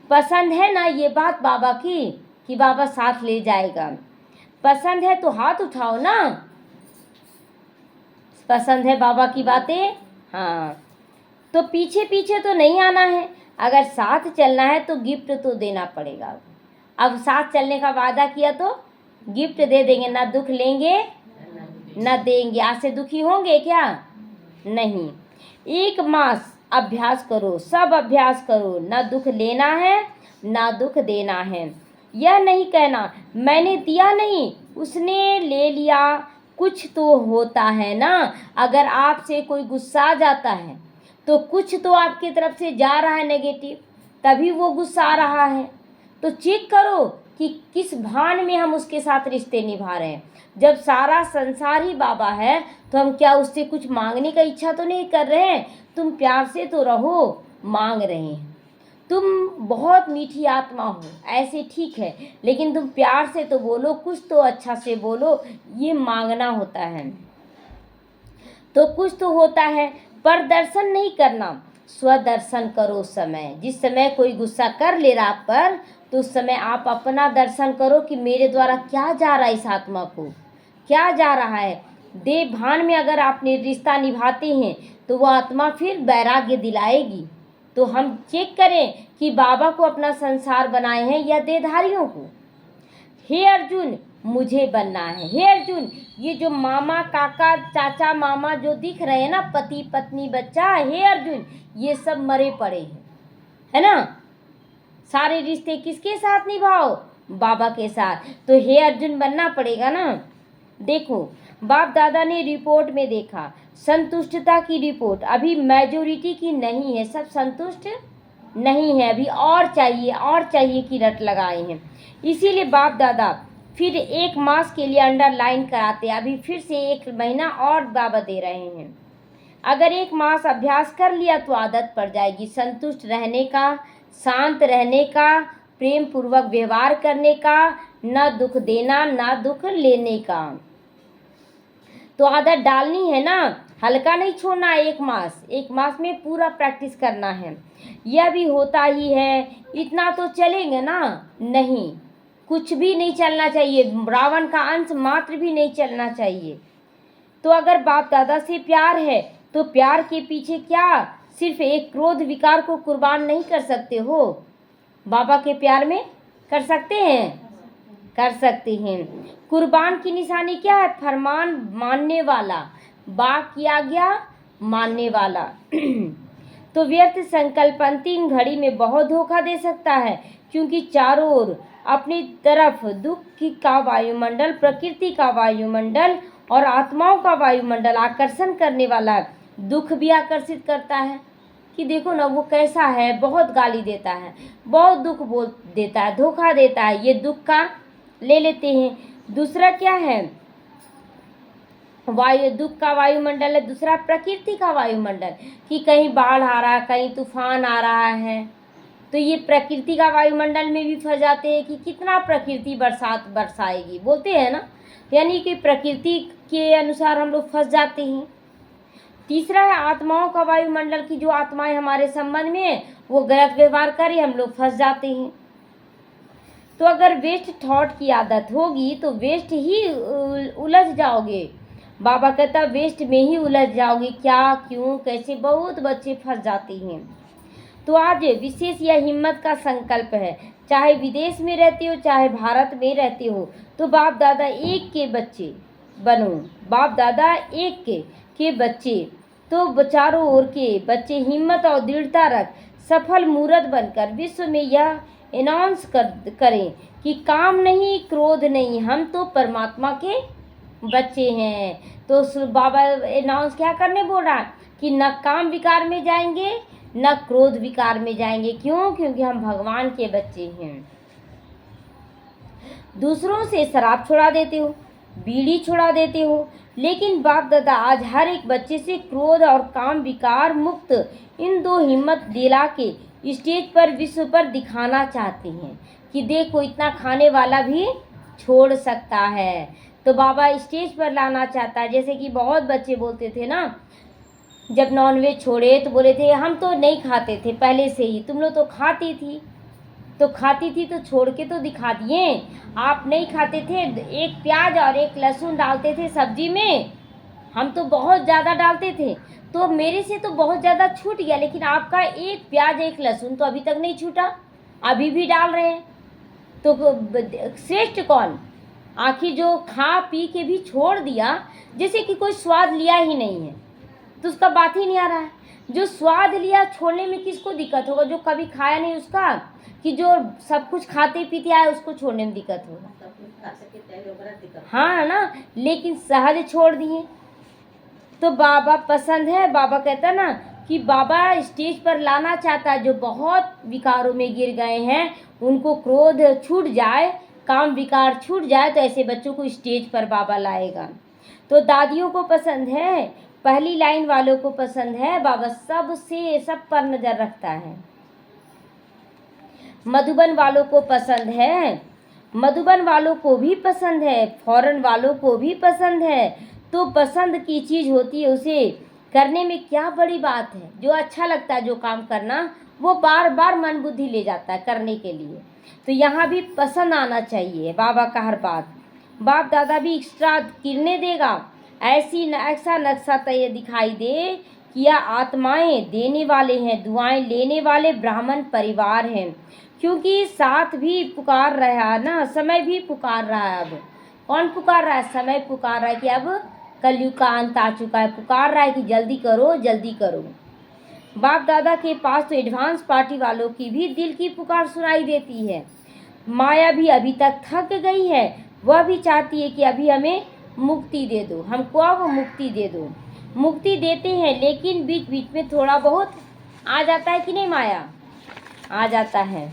पसंद है ना ये बात बाबा की कि बाबा साथ ले जाएगा? पसंद है तो हाथ उठाओ ना। पसंद है बाबा की बातें? हाँ। तो पीछे पीछे तो नहीं आना है, अगर साथ चलना है तो गिफ्ट तो देना पड़ेगा। अब साथ चलने का वादा किया तो गिफ्ट दे देंगे, ना दुख लेंगे ना देंगे। आज से दुखी होंगे क्या? नहीं। 1 मास अभ्यास करो, सब अभ्यास करो, ना दुख लेना है ना दुख देना है। यह नहीं कहना मैंने दिया नहीं उसने ले लिया, कुछ तो होता है ना। अगर आपसे कोई गुस्सा आ जाता है तो कुछ तो आपकी तरफ से जा रहा है नेगेटिव, तभी वो गुस्सा आ रहा है। तो चेक करो कि किस भान में हम उसके साथ रिश्ते निभा रहे हैं। जब सारा संसार ही बाबा है तो हम क्या उससे कुछ मांगने का इच्छा तो नहीं कर रहे हैं? तुम प्यार से तो रहो, मांग रहे हैं। तुम बहुत मीठी आत्मा हो, ऐसे ठीक है, लेकिन तुम प्यार से तो बोलो, कुछ तो अच्छा से बोलो। ये मांगना होता है तो कुछ तो होता है। पर दर्शन नहीं करना, स्वदर्शन करो। उस समय जिस समय कोई गुस्सा कर ले रहा आप पर, तो उस समय आप अपना दर्शन करो कि मेरे द्वारा क्या जा रहा है, इस आत्मा को क्या जा रहा है। देव भान में अगर आप रिश्ता निभाते हैं तो वो आत्मा फिर वैराग्य दिलाएगी। तो हम चेक करें कि बाबा को अपना संसार बनाए हैं या देहधारियों को। हे अर्जुन, मुझे बनना है। हे अर्जुन, ये जो मामा काका चाचा मामा जो दिख रहे हैं ना, पति पत्नी बच्चा, हे अर्जुन, ये सब मरे पड़े हैं, है ना। सारे रिश्ते किसके साथ निभाओ? बाबा के साथ। तो हे अर्जुन बनना पड़ेगा ना। देखो, बाप दादा ने रिपोर्ट में देखा, संतुष्टता की रिपोर्ट अभी मेजोरिटी की नहीं है, सब संतुष्ट नहीं है, अभी और चाहिए की रट लगाए हैं। इसीलिए बाप दादा फिर 1 मास के लिए अंडरलाइन कराते, अभी फिर से 1 महीना और बाबा दे रहे हैं। अगर 1 मास अभ्यास कर लिया तो आदत पड़ जाएगी संतुष्ट रहने का, शांत रहने का, प्रेम पूर्वक व्यवहार करने का, ना दुख देना ना दुख लेने का। तो आदत डालनी है ना, हल्का नहीं छोड़ना। 1 मास में पूरा प्रैक्टिस करना है। यह भी होता ही है, इतना तो चलेंगे ना? नहीं, कुछ भी नहीं चलना चाहिए, रावण का अंश मात्र भी नहीं चलना चाहिए। तो अगर बाप दादा से प्यार है तो प्यार के पीछे क्या सिर्फ एक क्रोध विकार को कुर्बान नहीं कर सकते हो? बाबा के प्यार में कर सकते हैं, कर सकते हैं। कुर्बान की निशानी क्या है? फरमान मानने वाला, बाप की आज्ञा मानने वाला। तो व्यर्थ संकल्प अंतिम घड़ी में बहुत धोखा दे सकता है, क्योंकि चारों ओर अपनी तरफ दुख का वायुमंडल, प्रकृति का वायुमंडल और आत्माओं का वायुमंडल आकर्षण करने वाला है। दुख भी आकर्षित करता है कि देखो ना वो कैसा है, बहुत गाली देता है, बहुत दुख बोल देता है, धोखा देता है, ये दुख का ले लेते हैं। दूसरा क्या है? दुख का वायुमंडल है। दूसरा प्रकृति का वायुमंडल, कि कहीं बाढ़ आ रहा है, कहीं तूफान आ रहा है, तो ये प्रकृति का वायुमंडल में भी फंस जाते हैं कि कितना प्रकृति बरसात बरसाएगी, बोलते हैं ना, यानी कि प्रकृति के अनुसार हम लोग फंस जाते हैं। तीसरा है आत्माओं का वायुमंडल, की जो आत्माएं हमारे संबंध में है वो गलत व्यवहार करे, हम लोग फंस जाते हैं। तो अगर वेस्ट थॉट की आदत होगी तो वेस्ट ही उलझ जाओगे। बाबा कहता वेस्ट में ही उलझ जाओगे, क्या क्यों कैसे, बहुत बच्चे फंस जाते हैं। तो आज विशेष यह हिम्मत का संकल्प है, चाहे विदेश में रहते हो चाहे भारत में रहते हो, तो बाप दादा एक के बच्चे बनो। बाप दादा एक के बच्चे, तो चारों ओर के बच्चे हिम्मत और दृढ़ता रख सफल मूर्त बनकर विश्व में यह अनाउंस करें कि काम नहीं, क्रोध नहीं, हम तो परमात्मा के बच्चे हैं। तो बाबा अनाउंस क्या करने बोल रहा है कि न काम विकार में जाएंगे न क्रोध विकार में जाएंगे। क्यों? क्योंकि हम भगवान के बच्चे हैं। दूसरों से शराब छुड़ा देते हो, बीड़ी छुड़ा देते हो, लेकिन बाप दादा आज हर एक बच्चे से क्रोध और काम विकार मुक्त इन 2 हिम्मत दिला के स्टेज पर विश्व पर दिखाना चाहते हैं कि देखो इतना खाने वाला भी छोड़ सकता है। तो बाबा स्टेज पर लाना चाहता है। जैसे कि बहुत बच्चे बोलते थे ना, जब नॉनवेज छोड़े तो बोले थे हम तो नहीं खाते थे पहले से ही, तुम लोग तो खाती थी तो छोड़ के तो दिखा दिए। आप नहीं खाते थे, 1 प्याज और 1 लहसुन डालते थे सब्जी में, हम तो बहुत ज़्यादा डालते थे। तो मेरे से तो बहुत ज़्यादा छूट गया, लेकिन आपका एक प्याज एक लहसुन तो अभी तक नहीं छूटा, अभी भी डाल रहे हैं। तो श्रेष्ठ कौन? आखिर जो खा पी के भी छोड़ दिया, जैसे कि कोई स्वाद लिया ही नहीं है, तो उसका बात ही नहीं आ रहा है। जो स्वाद लिया छोड़ने में किसको दिक्कत होगा? जो कभी खाया नहीं उसका, कि जो सब कुछ खाते पीते आए उसको छोड़ने में दिक्कत होगा? हाँ ना, लेकिन सहज छोड़ दिए। तो बाबा पसंद है। बाबा कहता ना कि बाबा स्टेज पर लाना चाहता है जो बहुत विकारों में गिर गए हैं, उनको क्रोध छूट जाए, काम विकार छूट जाए, तो ऐसे बच्चों को स्टेज पर बाबा लाएगा। तो दादियों को पसंद है, पहली लाइन वालों को पसंद है। बाबा सबसे सब पर नजर रखता है। मधुबन वालों को पसंद है, मधुबन वालों को भी पसंद है, फॉरेन वालों को भी पसंद है। तो पसंद की चीज़ होती है, उसे करने में क्या बड़ी बात है? जो अच्छा लगता है जो काम करना, वो बार बार मन बुद्धि ले जाता है करने के लिए। तो यहाँ भी पसंद आना चाहिए बाबा का हर बात। बाप दादा भी एक्स्ट्रा किरणें देगा, ऐसा नक्शा तय दिखाई दे कि यह आत्माएं देने वाले हैं, दुआएं लेने वाले ब्राह्मण परिवार हैं। क्योंकि साथ भी पुकार रहा है ना, समय भी पुकार रहा है। अब कौन पुकार रहा है? समय पुकार रहा है कि अब कलयुग का अंत आ चुका है, पुकार रहा है कि जल्दी करो जल्दी करो। बाप दादा के पास तो एडवांस पार्टी वालों की भी दिल की पुकार सुनाई देती है। माया भी अभी तक थक गई है, वह भी चाहती है कि अभी हमें मुक्ति दे दो, हमको अब मुक्ति दे दो। मुक्ति देते हैं, लेकिन बीच बीच में थोड़ा बहुत आ जाता है कि नहीं, माया आ जाता है।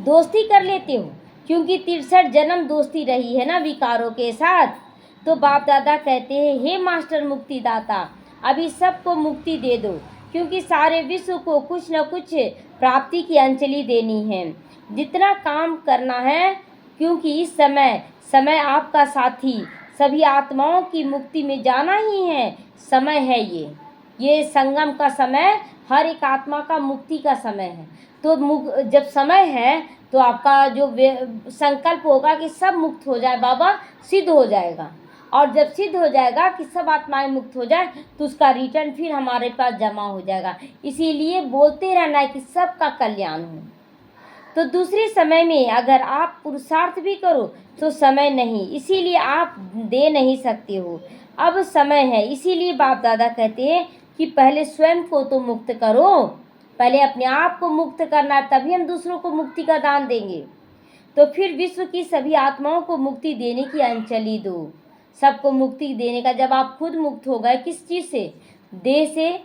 दोस्ती कर लेते हो, क्योंकि 63 जन्म दोस्ती रही है ना विकारों के साथ। तो बाप दादा कहते हैं, हे मास्टर मुक्तिदाता, अभी सबको मुक्ति दे दो, क्योंकि सारे विश्व को कुछ न कुछ प्राप्ति की अंजलि देनी है, जितना काम करना है। क्योंकि इस समय आपका साथी, सभी आत्माओं की मुक्ति में जाना ही है समय है। ये संगम का समय हर एक आत्मा का मुक्ति का समय है। तो जब समय है तो आपका जो संकल्प होगा कि सब मुक्त हो जाए, बाबा सिद्ध हो जाएगा। और जब सिद्ध हो जाएगा कि सब आत्माएं मुक्त हो जाए, तो उसका रिटर्न फिर हमारे पास जमा हो जाएगा। इसीलिए बोलते रहना है कि सबका कल्याण हो। तो दूसरे समय में अगर आप पुरुषार्थ भी करो तो समय नहीं, इसीलिए आप दे नहीं सकते हो। अब समय है, इसीलिए बाप दादा कहते हैं कि पहले स्वयं को तो मुक्त करो, पहले अपने आप को मुक्त करना, तभी हम दूसरों को मुक्ति का दान देंगे। तो फिर विश्व की सभी आत्माओं को मुक्ति देने की अंजलि दो, सबको मुक्ति देने का। जब आप खुद मुक्त हो गए, किस चीज़ से?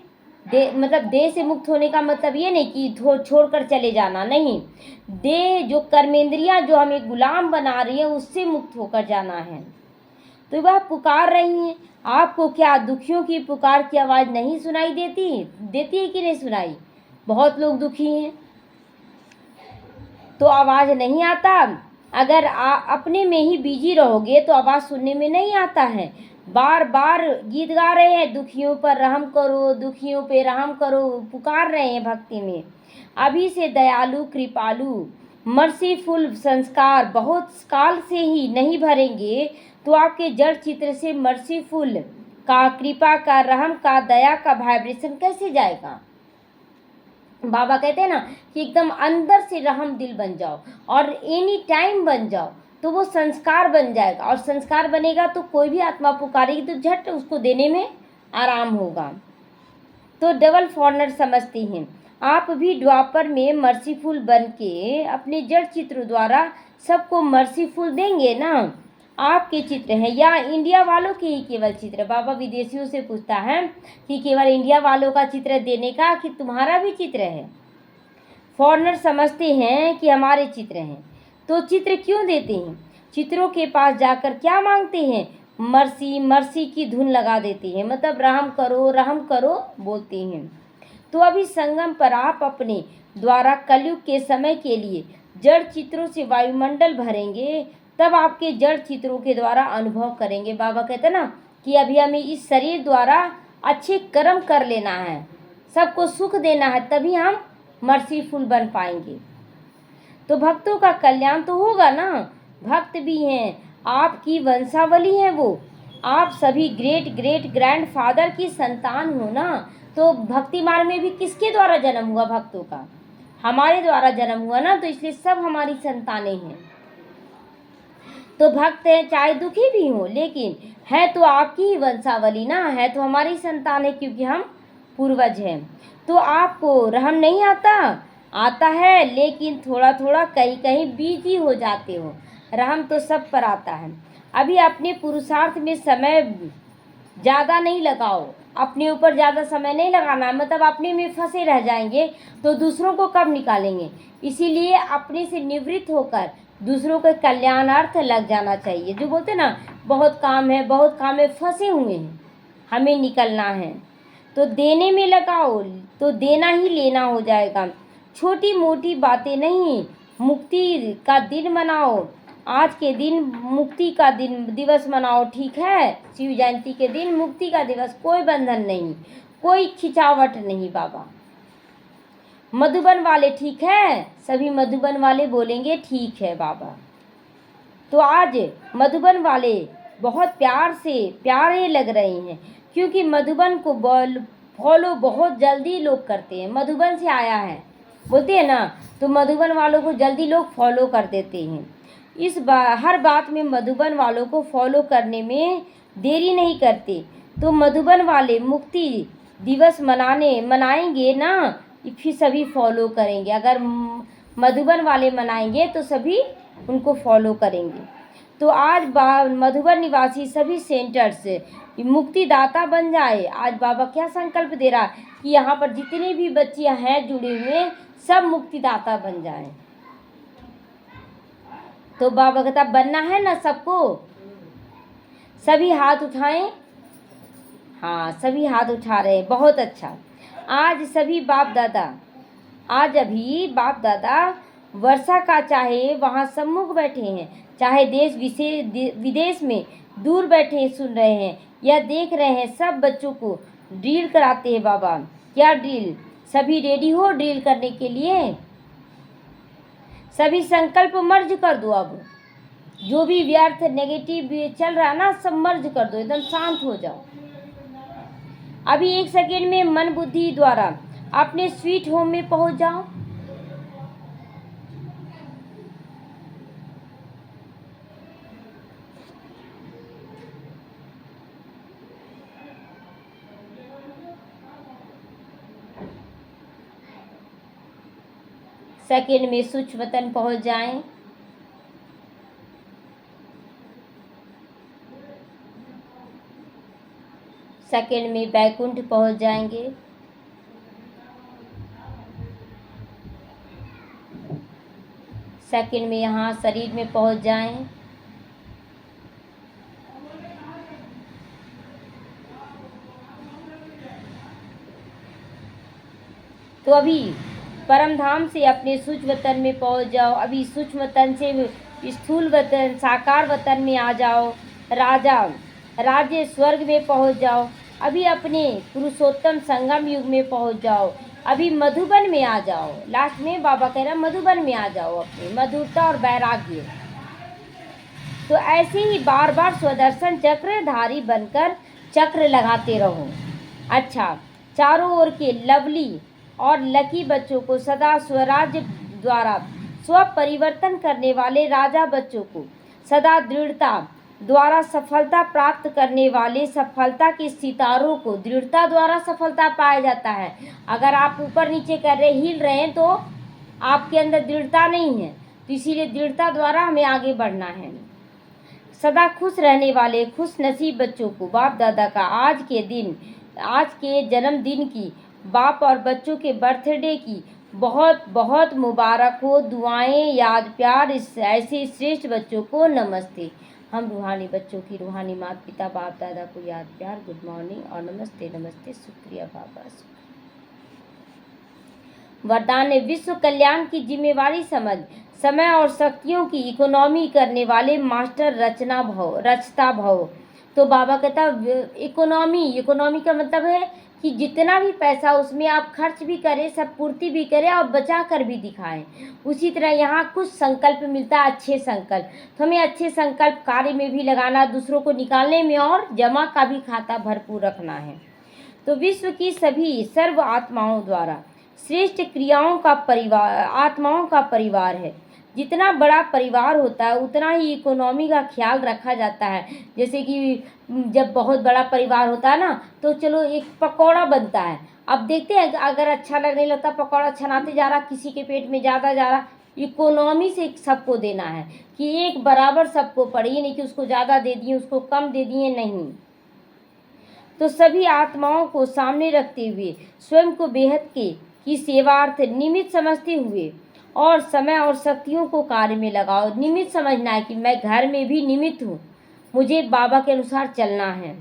मतलब देह से मुक्त होने का मतलब ये नहीं कि छोड़कर चले जाना, नहीं। देह जो कर्मेंद्रियां जो हमें गुलाम बना रही है, उससे मुक्त होकर जाना है। तो वह पुकार रही हैं। आपको क्या दुखियों की पुकार की आवाज़ नहीं सुनाई देती है कि नहीं सुनाई? बहुत लोग दुखी हैं तो आवाज़ नहीं आता। अगर अपने में ही बिजी रहोगे तो आवाज़ सुनने में नहीं आता है। बार बार गीत गा रहे हैं, दुखियों पर रहम करो, दुखियों पे रहम करो, पुकार रहे हैं भक्ति में। अभी से दयालु कृपालु मर्सीफुल संस्कार बहुत काल से ही नहीं भरेंगे, तो आपके जड़ चित्र से मर्सीफुल का, कृपा का, रहम का, दया का वाइब्रेशन कैसे जाएगा? बाबा कहते हैं ना कि एकदम अंदर से रहम दिल बन जाओ और एनी टाइम बन जाओ, तो वो संस्कार बन जाएगा। और संस्कार बनेगा तो कोई भी आत्मा पुकारेगी तो झट उसको देने में आराम होगा। तो डबल फॉर्नर समझते हैं। आप भी द्वापर में मर्सीफुल बन के अपने जड़ चित्र द्वारा सबको मर्सीफुल देंगे ना। आपके चित्र हैं या इंडिया वालों के ही केवल चित्र? बाबा विदेशियों से पूछता है कि केवल इंडिया वालों का चित्र देने का, कि तुम्हारा भी चित्र है? फॉरेनर समझते हैं कि हमारे चित्र हैं। तो चित्र क्यों देते हैं? चित्रों के पास जाकर क्या मांगते हैं? मर्सी मर्सी की धुन लगा देते हैं, मतलब रहम करो बोलते हैं। तो अभी संगम पर आप अपने द्वारा कलयुग के समय के लिए जड़ चित्रों से वायुमंडल भरेंगे, तब आपके जड़ चित्रों के द्वारा अनुभव करेंगे। बाबा कहते हैं ना कि अभी हमें इस शरीर द्वारा अच्छे कर्म कर लेना है, सबको सुख देना है, तभी हम मर्सीफुल बन पाएंगे। तो भक्तों का कल्याण तो होगा ना। भक्त भी हैं, आपकी वंशावली है वो, आप सभी ग्रेट ग्रेट ग्रैंड फादर की संतान हो ना, तो भक्ति मार्ग में भी किसके द्वारा जन्म हुआ? भक्तों का, हमारे द्वारा जन्म हुआ ना, तो इसलिए सब हमारी संतानें हैं। तो भक्त हैं चाहे दुखी भी हो, लेकिन है तो आपकी ही वंशावली ना, है तो हमारी संतान है, क्योंकि हम पूर्वज हैं। तो आपको रहम नहीं आता? आता है, लेकिन थोड़ा थोड़ा कहीं कहीं बिजी हो जाते हो। रहम तो सब पर आता है। अभी अपने पुरुषार्थ में समय ज़्यादा नहीं लगाओ, अपने ऊपर ज़्यादा समय नहीं लगाना, मतलब अपने में फंसे रह जाएंगे तो दूसरों को कब निकालेंगे। इसीलिए अपने से निवृत्त होकर दूसरों के कल्याणार्थ लग जाना चाहिए। जो बोलते ना, बहुत काम है, बहुत काम में फंसे हुए हैं, हमें निकलना है, तो देने में लगाओ, तो देना ही लेना हो जाएगा। छोटी मोटी बातें नहीं, मुक्ति का दिन मनाओ। आज के दिन मुक्ति का दिवस मनाओ, ठीक है? शिव जयंती के दिन मुक्ति का दिवस, कोई बंधन नहीं, कोई खिंचावट नहीं। बाबा मधुबन वाले ठीक है? सभी मधुबन वाले बोलेंगे ठीक है बाबा। तो आज मधुबन वाले बहुत प्यार से प्यारे लग रहे हैं, क्योंकि मधुबन को फॉलो बहुत जल्दी लोग करते हैं। मधुबन से आया है बोलते हैं ना, तो मधुबन वालों को जल्दी लोग फॉलो कर देते हैं। हर बात में मधुबन वालों को फॉलो करने में देरी नहीं करते। तो मधुबन वाले मुक्ति दिवस मनाएंगे ना, फिर सभी फॉलो करेंगे। अगर मधुबन वाले मनाएंगे तो सभी उनको फॉलो करेंगे। तो आज मधुबन निवासी सभी सेंटर्स मुक्तिदाता बन जाए। आज बाबा क्या संकल्प दे रहा है कि यहाँ पर जितने भी बच्चियाँ हैं जुड़े हुए, सब मुक्तिदाता बन जाएं। तो बाबा कहता बनना है ना सबको, सभी हाथ उठाएं। हाँ, सभी हाथ उठा रहे हैं, बहुत अच्छा। आज सभी बाप दादा, आज अभी बाप दादा वर्षा का चाहे वहाँ सम्मुख बैठे हैं, चाहे देश विदेश में दूर बैठे सुन रहे हैं या देख रहे हैं, सब बच्चों को ड्रिल कराते हैं बाबा। क्या ड्रिल? सभी रेडी हो ड्रिल करने के लिए? सभी संकल्प मर्ज कर दो। अब जो भी व्यर्थ नेगेटिव चल रहा है ना, सब मर्ज कर दो, एकदम शांत हो जाओ। अभी 1 सेकेंड में मन बुद्धि द्वारा अपने स्वीट होम में पहुंच जाओ। सेकेंड में सूक्ष्म वतन पहुंच जाएं। सेकेंड में बैकुंठ पहुंच जाएंगे। सेकेंड में यहाँ शरीर में पहुंच जाएं। तो अभी परम धाम से अपने सूक्ष्म वतन में पहुंच जाओ। अभी सूक्ष्म वतन से स्थूल वतन, साकार वतन में आ जाओ। राज्य स्वर्ग में पहुंच जाओ। अभी अपने पुरुषोत्तम संगम युग में पहुंच जाओ। अभी मधुबन में आ जाओ। लास्ट में बाबा कह रहा मधुबन में आ जाओ, अपनी मधुरता और वैराग्य। तो ऐसे ही बार बार स्वदर्शन चक्रधारी बनकर चक्र लगाते रहो। अच्छा, चारों ओर के लवली और लकी बच्चों को सदा स्वराज्य द्वारा स्व परिवर्तन करने वाले राजा बच्चों को सदा दृढ़ता द्वारा सफलता प्राप्त करने वाले सफलता के सितारों को, दृढ़ता द्वारा सफलता पाया जाता है। अगर आप ऊपर नीचे कर रहे, हिल रहे हैं, तो आपके अंदर दृढ़ता नहीं है। तो इसीलिए दृढ़ता द्वारा हमें आगे बढ़ना है। सदा खुश रहने वाले खुश नसीब बच्चों को बाप दादा का आज के जन्मदिन की, बाप और बच्चों के बर्थडे की बहुत बहुत मुबारक हो। दुआएं, याद, प्यार इस ऐसे श्रेष्ठ बच्चों को नमस्ते। हम रूहानी बच्चों की रूहानी माता पिता बाप दादा को याद, प्यार, गुड मॉर्निंग और नमस्ते नमस्ते, शुक्रिया बाबा। वरदान है विश्व कल्याण की जिम्मेवारी समझ, समय और शक्तियों की इकोनॉमी करने वाले मास्टर रचता भव। तो बाबा कहता इकोनॉमी का मतलब है कि जितना भी पैसा उसमें आप खर्च भी करें, सब पूर्ति भी करें और बचा कर भी दिखाएं। उसी तरह यहाँ कुछ संकल्प मिलता है, अच्छे संकल्प। तो हमें अच्छे संकल्प कार्य में भी लगाना, दूसरों को निकालने में, और जमा का भी खाता भरपूर रखना है। तो विश्व की सभी सर्व आत्माओं द्वारा श्रेष्ठ क्रियाओं का परिवार आत्माओं का परिवार है। जितना बड़ा परिवार होता है उतना ही इकोनॉमी का ख्याल रखा जाता है। जैसे कि जब बहुत बड़ा परिवार होता है ना, तो चलो एक पकौड़ा बनता है। अब देखते हैं अगर अच्छा लगने लगता, पकौड़ा छनाते जा रहा, किसी के पेट में ज़्यादा जा रहा, इकोनॉमी से सबको देना है कि एक बराबर सबको पड़े, ये नहीं कि उसको ज़्यादा दे दिए उसको कम दे दिए, नहीं। तो सभी आत्माओं को सामने रखते हुए स्वयं को बेहद की सेवार्थ निमित्त समझते हुए और समय और शक्तियों को कार्य में लगाओ। निमित्त समझना है कि मैं घर में भी निमित्त हूँ, मुझे बाबा के अनुसार चलना है।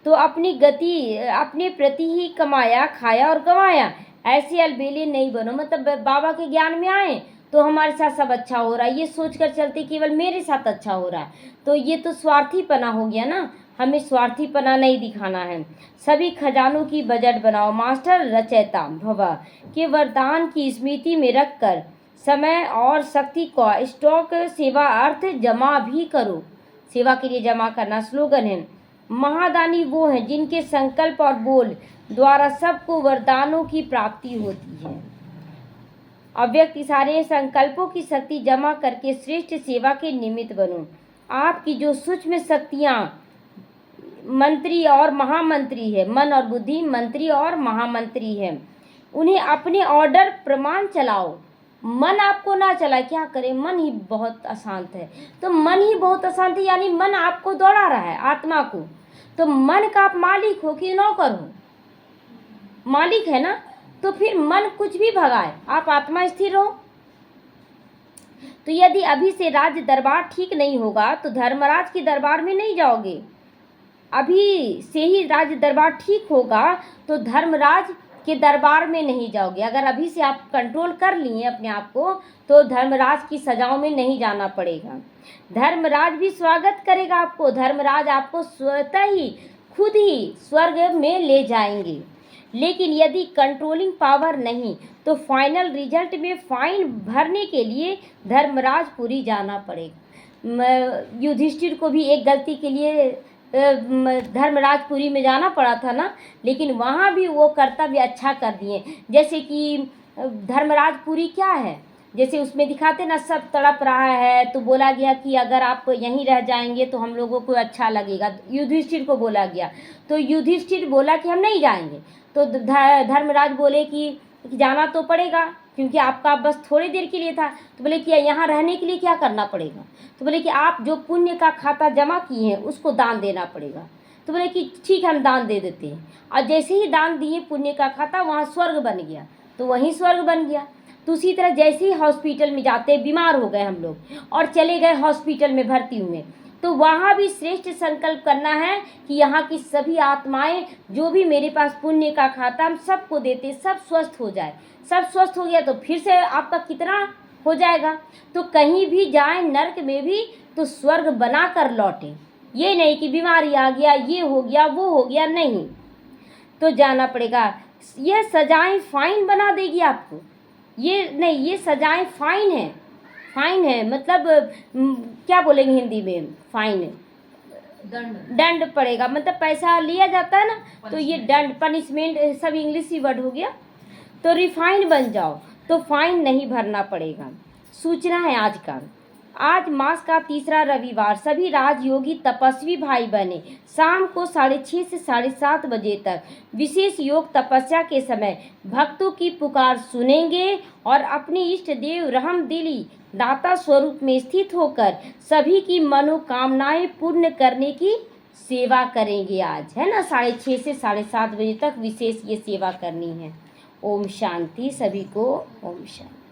तो अपनी गति अपने प्रति ही कमाया, खाया और गंवाया, ऐसे अलबेले नहीं बनो। मतलब बाबा के ज्ञान में आए तो हमारे साथ सब अच्छा हो रहा है, ये सोचकर चलते केवल मेरे साथ अच्छा हो रहा है, तो ये तो स्वार्थीपना हो गया ना। हमें स्वार्थीपना नहीं दिखाना है। सभी खजानों की बजट बनाओ, मास्टर रचयिता भव के वरदान की स्मृति में रखकर समय और शक्ति को स्टॉक सेवा अर्थ जमा भी करो। सेवा के लिए जमा करना स्लोगन है। महादानी वो हैं जिनके संकल्प और बोल द्वारा सबको वरदानों की प्राप्ति होती है। अव्यक्त सारे संकल्पों की शक्ति जमा करके श्रेष्ठ सेवा के निमित्त बनो। आपकी जो सूक्ष्म शक्तियाँ मंत्री और महामंत्री है, मन और बुद्धि मंत्री और महामंत्री है, उन्हें अपने ऑर्डर प्रमाण चलाओ। मन आपको ना चलाए, क्या करे, मन ही बहुत अशांत है। तो मन ही बहुत अशांत है यानी मन आपको दौड़ा रहा है, आत्मा को। तो मन का आप मालिक हो कि नौकर हो? मालिक है ना, तो फिर मन कुछ भी भगाए, आप आत्मा स्थिर हो। तो यदि अभी से राज्य दरबार ठीक नहीं होगा तो धर्मराज के दरबार में नहीं जाओगे। अभी से ही राज्य दरबार ठीक होगा तो धर्मराज के दरबार में नहीं जाओगे। अगर अभी से आप कंट्रोल कर लिए अपने आप को तो धर्मराज की सजाओं में नहीं जाना पड़ेगा। धर्मराज भी स्वागत करेगा आपको, धर्मराज आपको स्वतः ही खुद ही स्वर्ग में ले जाएंगे। लेकिन यदि कंट्रोलिंग पावर नहीं तो फाइनल रिजल्ट में फाइन भरने के लिए धर्मराजपुरी जाना पड़ेगा। युधिष्ठिर को भी एक गलती के लिए धर्मराजपुरी में जाना पड़ा था ना, लेकिन वहाँ भी वो कर्तव्य अच्छा कर दिए। जैसे कि धर्मराजपुरी क्या है, जैसे उसमें दिखाते ना, सब तड़प रहा है तो बोला गया कि अगर आप यहीं रह जाएंगे तो हम लोगों को अच्छा लगेगा। युधिष्ठिर को बोला गया तो युधिष्ठिर बोला कि हम नहीं जाएंगे। तो धर्मराज बोले कि जाना तो पड़ेगा क्योंकि आपका बस थोड़ी देर के लिए था। तो बोले कि यहाँ रहने के लिए क्या करना पड़ेगा? तो बोले कि आप जो पुण्य का खाता जमा किए हैं उसको दान देना पड़ेगा। तो बोले कि ठीक है, हम दान दे देते हैं। और जैसे ही दान दिए पुण्य का खाता, वहाँ स्वर्ग बन गया, तो वहीं स्वर्ग बन गया। तो उसी तरह जैसे ही हॉस्पिटल में जाते, बीमार हो गए हम लोग और चले गए हॉस्पिटल में भर्ती हुए, तो वहाँ भी श्रेष्ठ संकल्प करना है कि यहाँ की सभी आत्माएं जो भी मेरे पास पुण्य का खाता हम सबको देते, सब स्वस्थ हो जाए। सब स्वस्थ हो गया तो फिर से आपका कितना हो जाएगा। तो कहीं भी जाए नरक में भी तो स्वर्ग बना कर लौटे। ये नहीं कि बीमारी आ गया, ये हो गया, वो हो गया, नहीं। तो जाना पड़ेगा। ये सजाएं फाइन बना देगी आपको, ये नहीं, ये सजाएं फाइन है। फाइन है मतलब क्या बोलेंगे हिंदी में, फाइन है, दंड पड़ेगा। मतलब पैसा लिया जाता है ना, तो ये दंड, पनिशमेंट, सब इंग्लिश ही वर्ड हो गया। तो रिफाइन बन जाओ तो फाइन नहीं भरना पड़ेगा। सूचना है आज का, आज मास का तीसरा रविवार सभी राजयोगी तपस्वी भाई बहने शाम को 6:30 से 7:30 बजे तक विशेष योग तपस्या के समय भक्तों की पुकार सुनेंगे और अपने इष्ट देव रहमदिली दाता स्वरूप में स्थित होकर सभी की मनोकामनाएं पूर्ण करने की सेवा करेंगे। आज है ना, 6:30 से 7:30 बजे तक विशेष ये सेवा करनी है। ओम शांति, सभी को ओम शांति।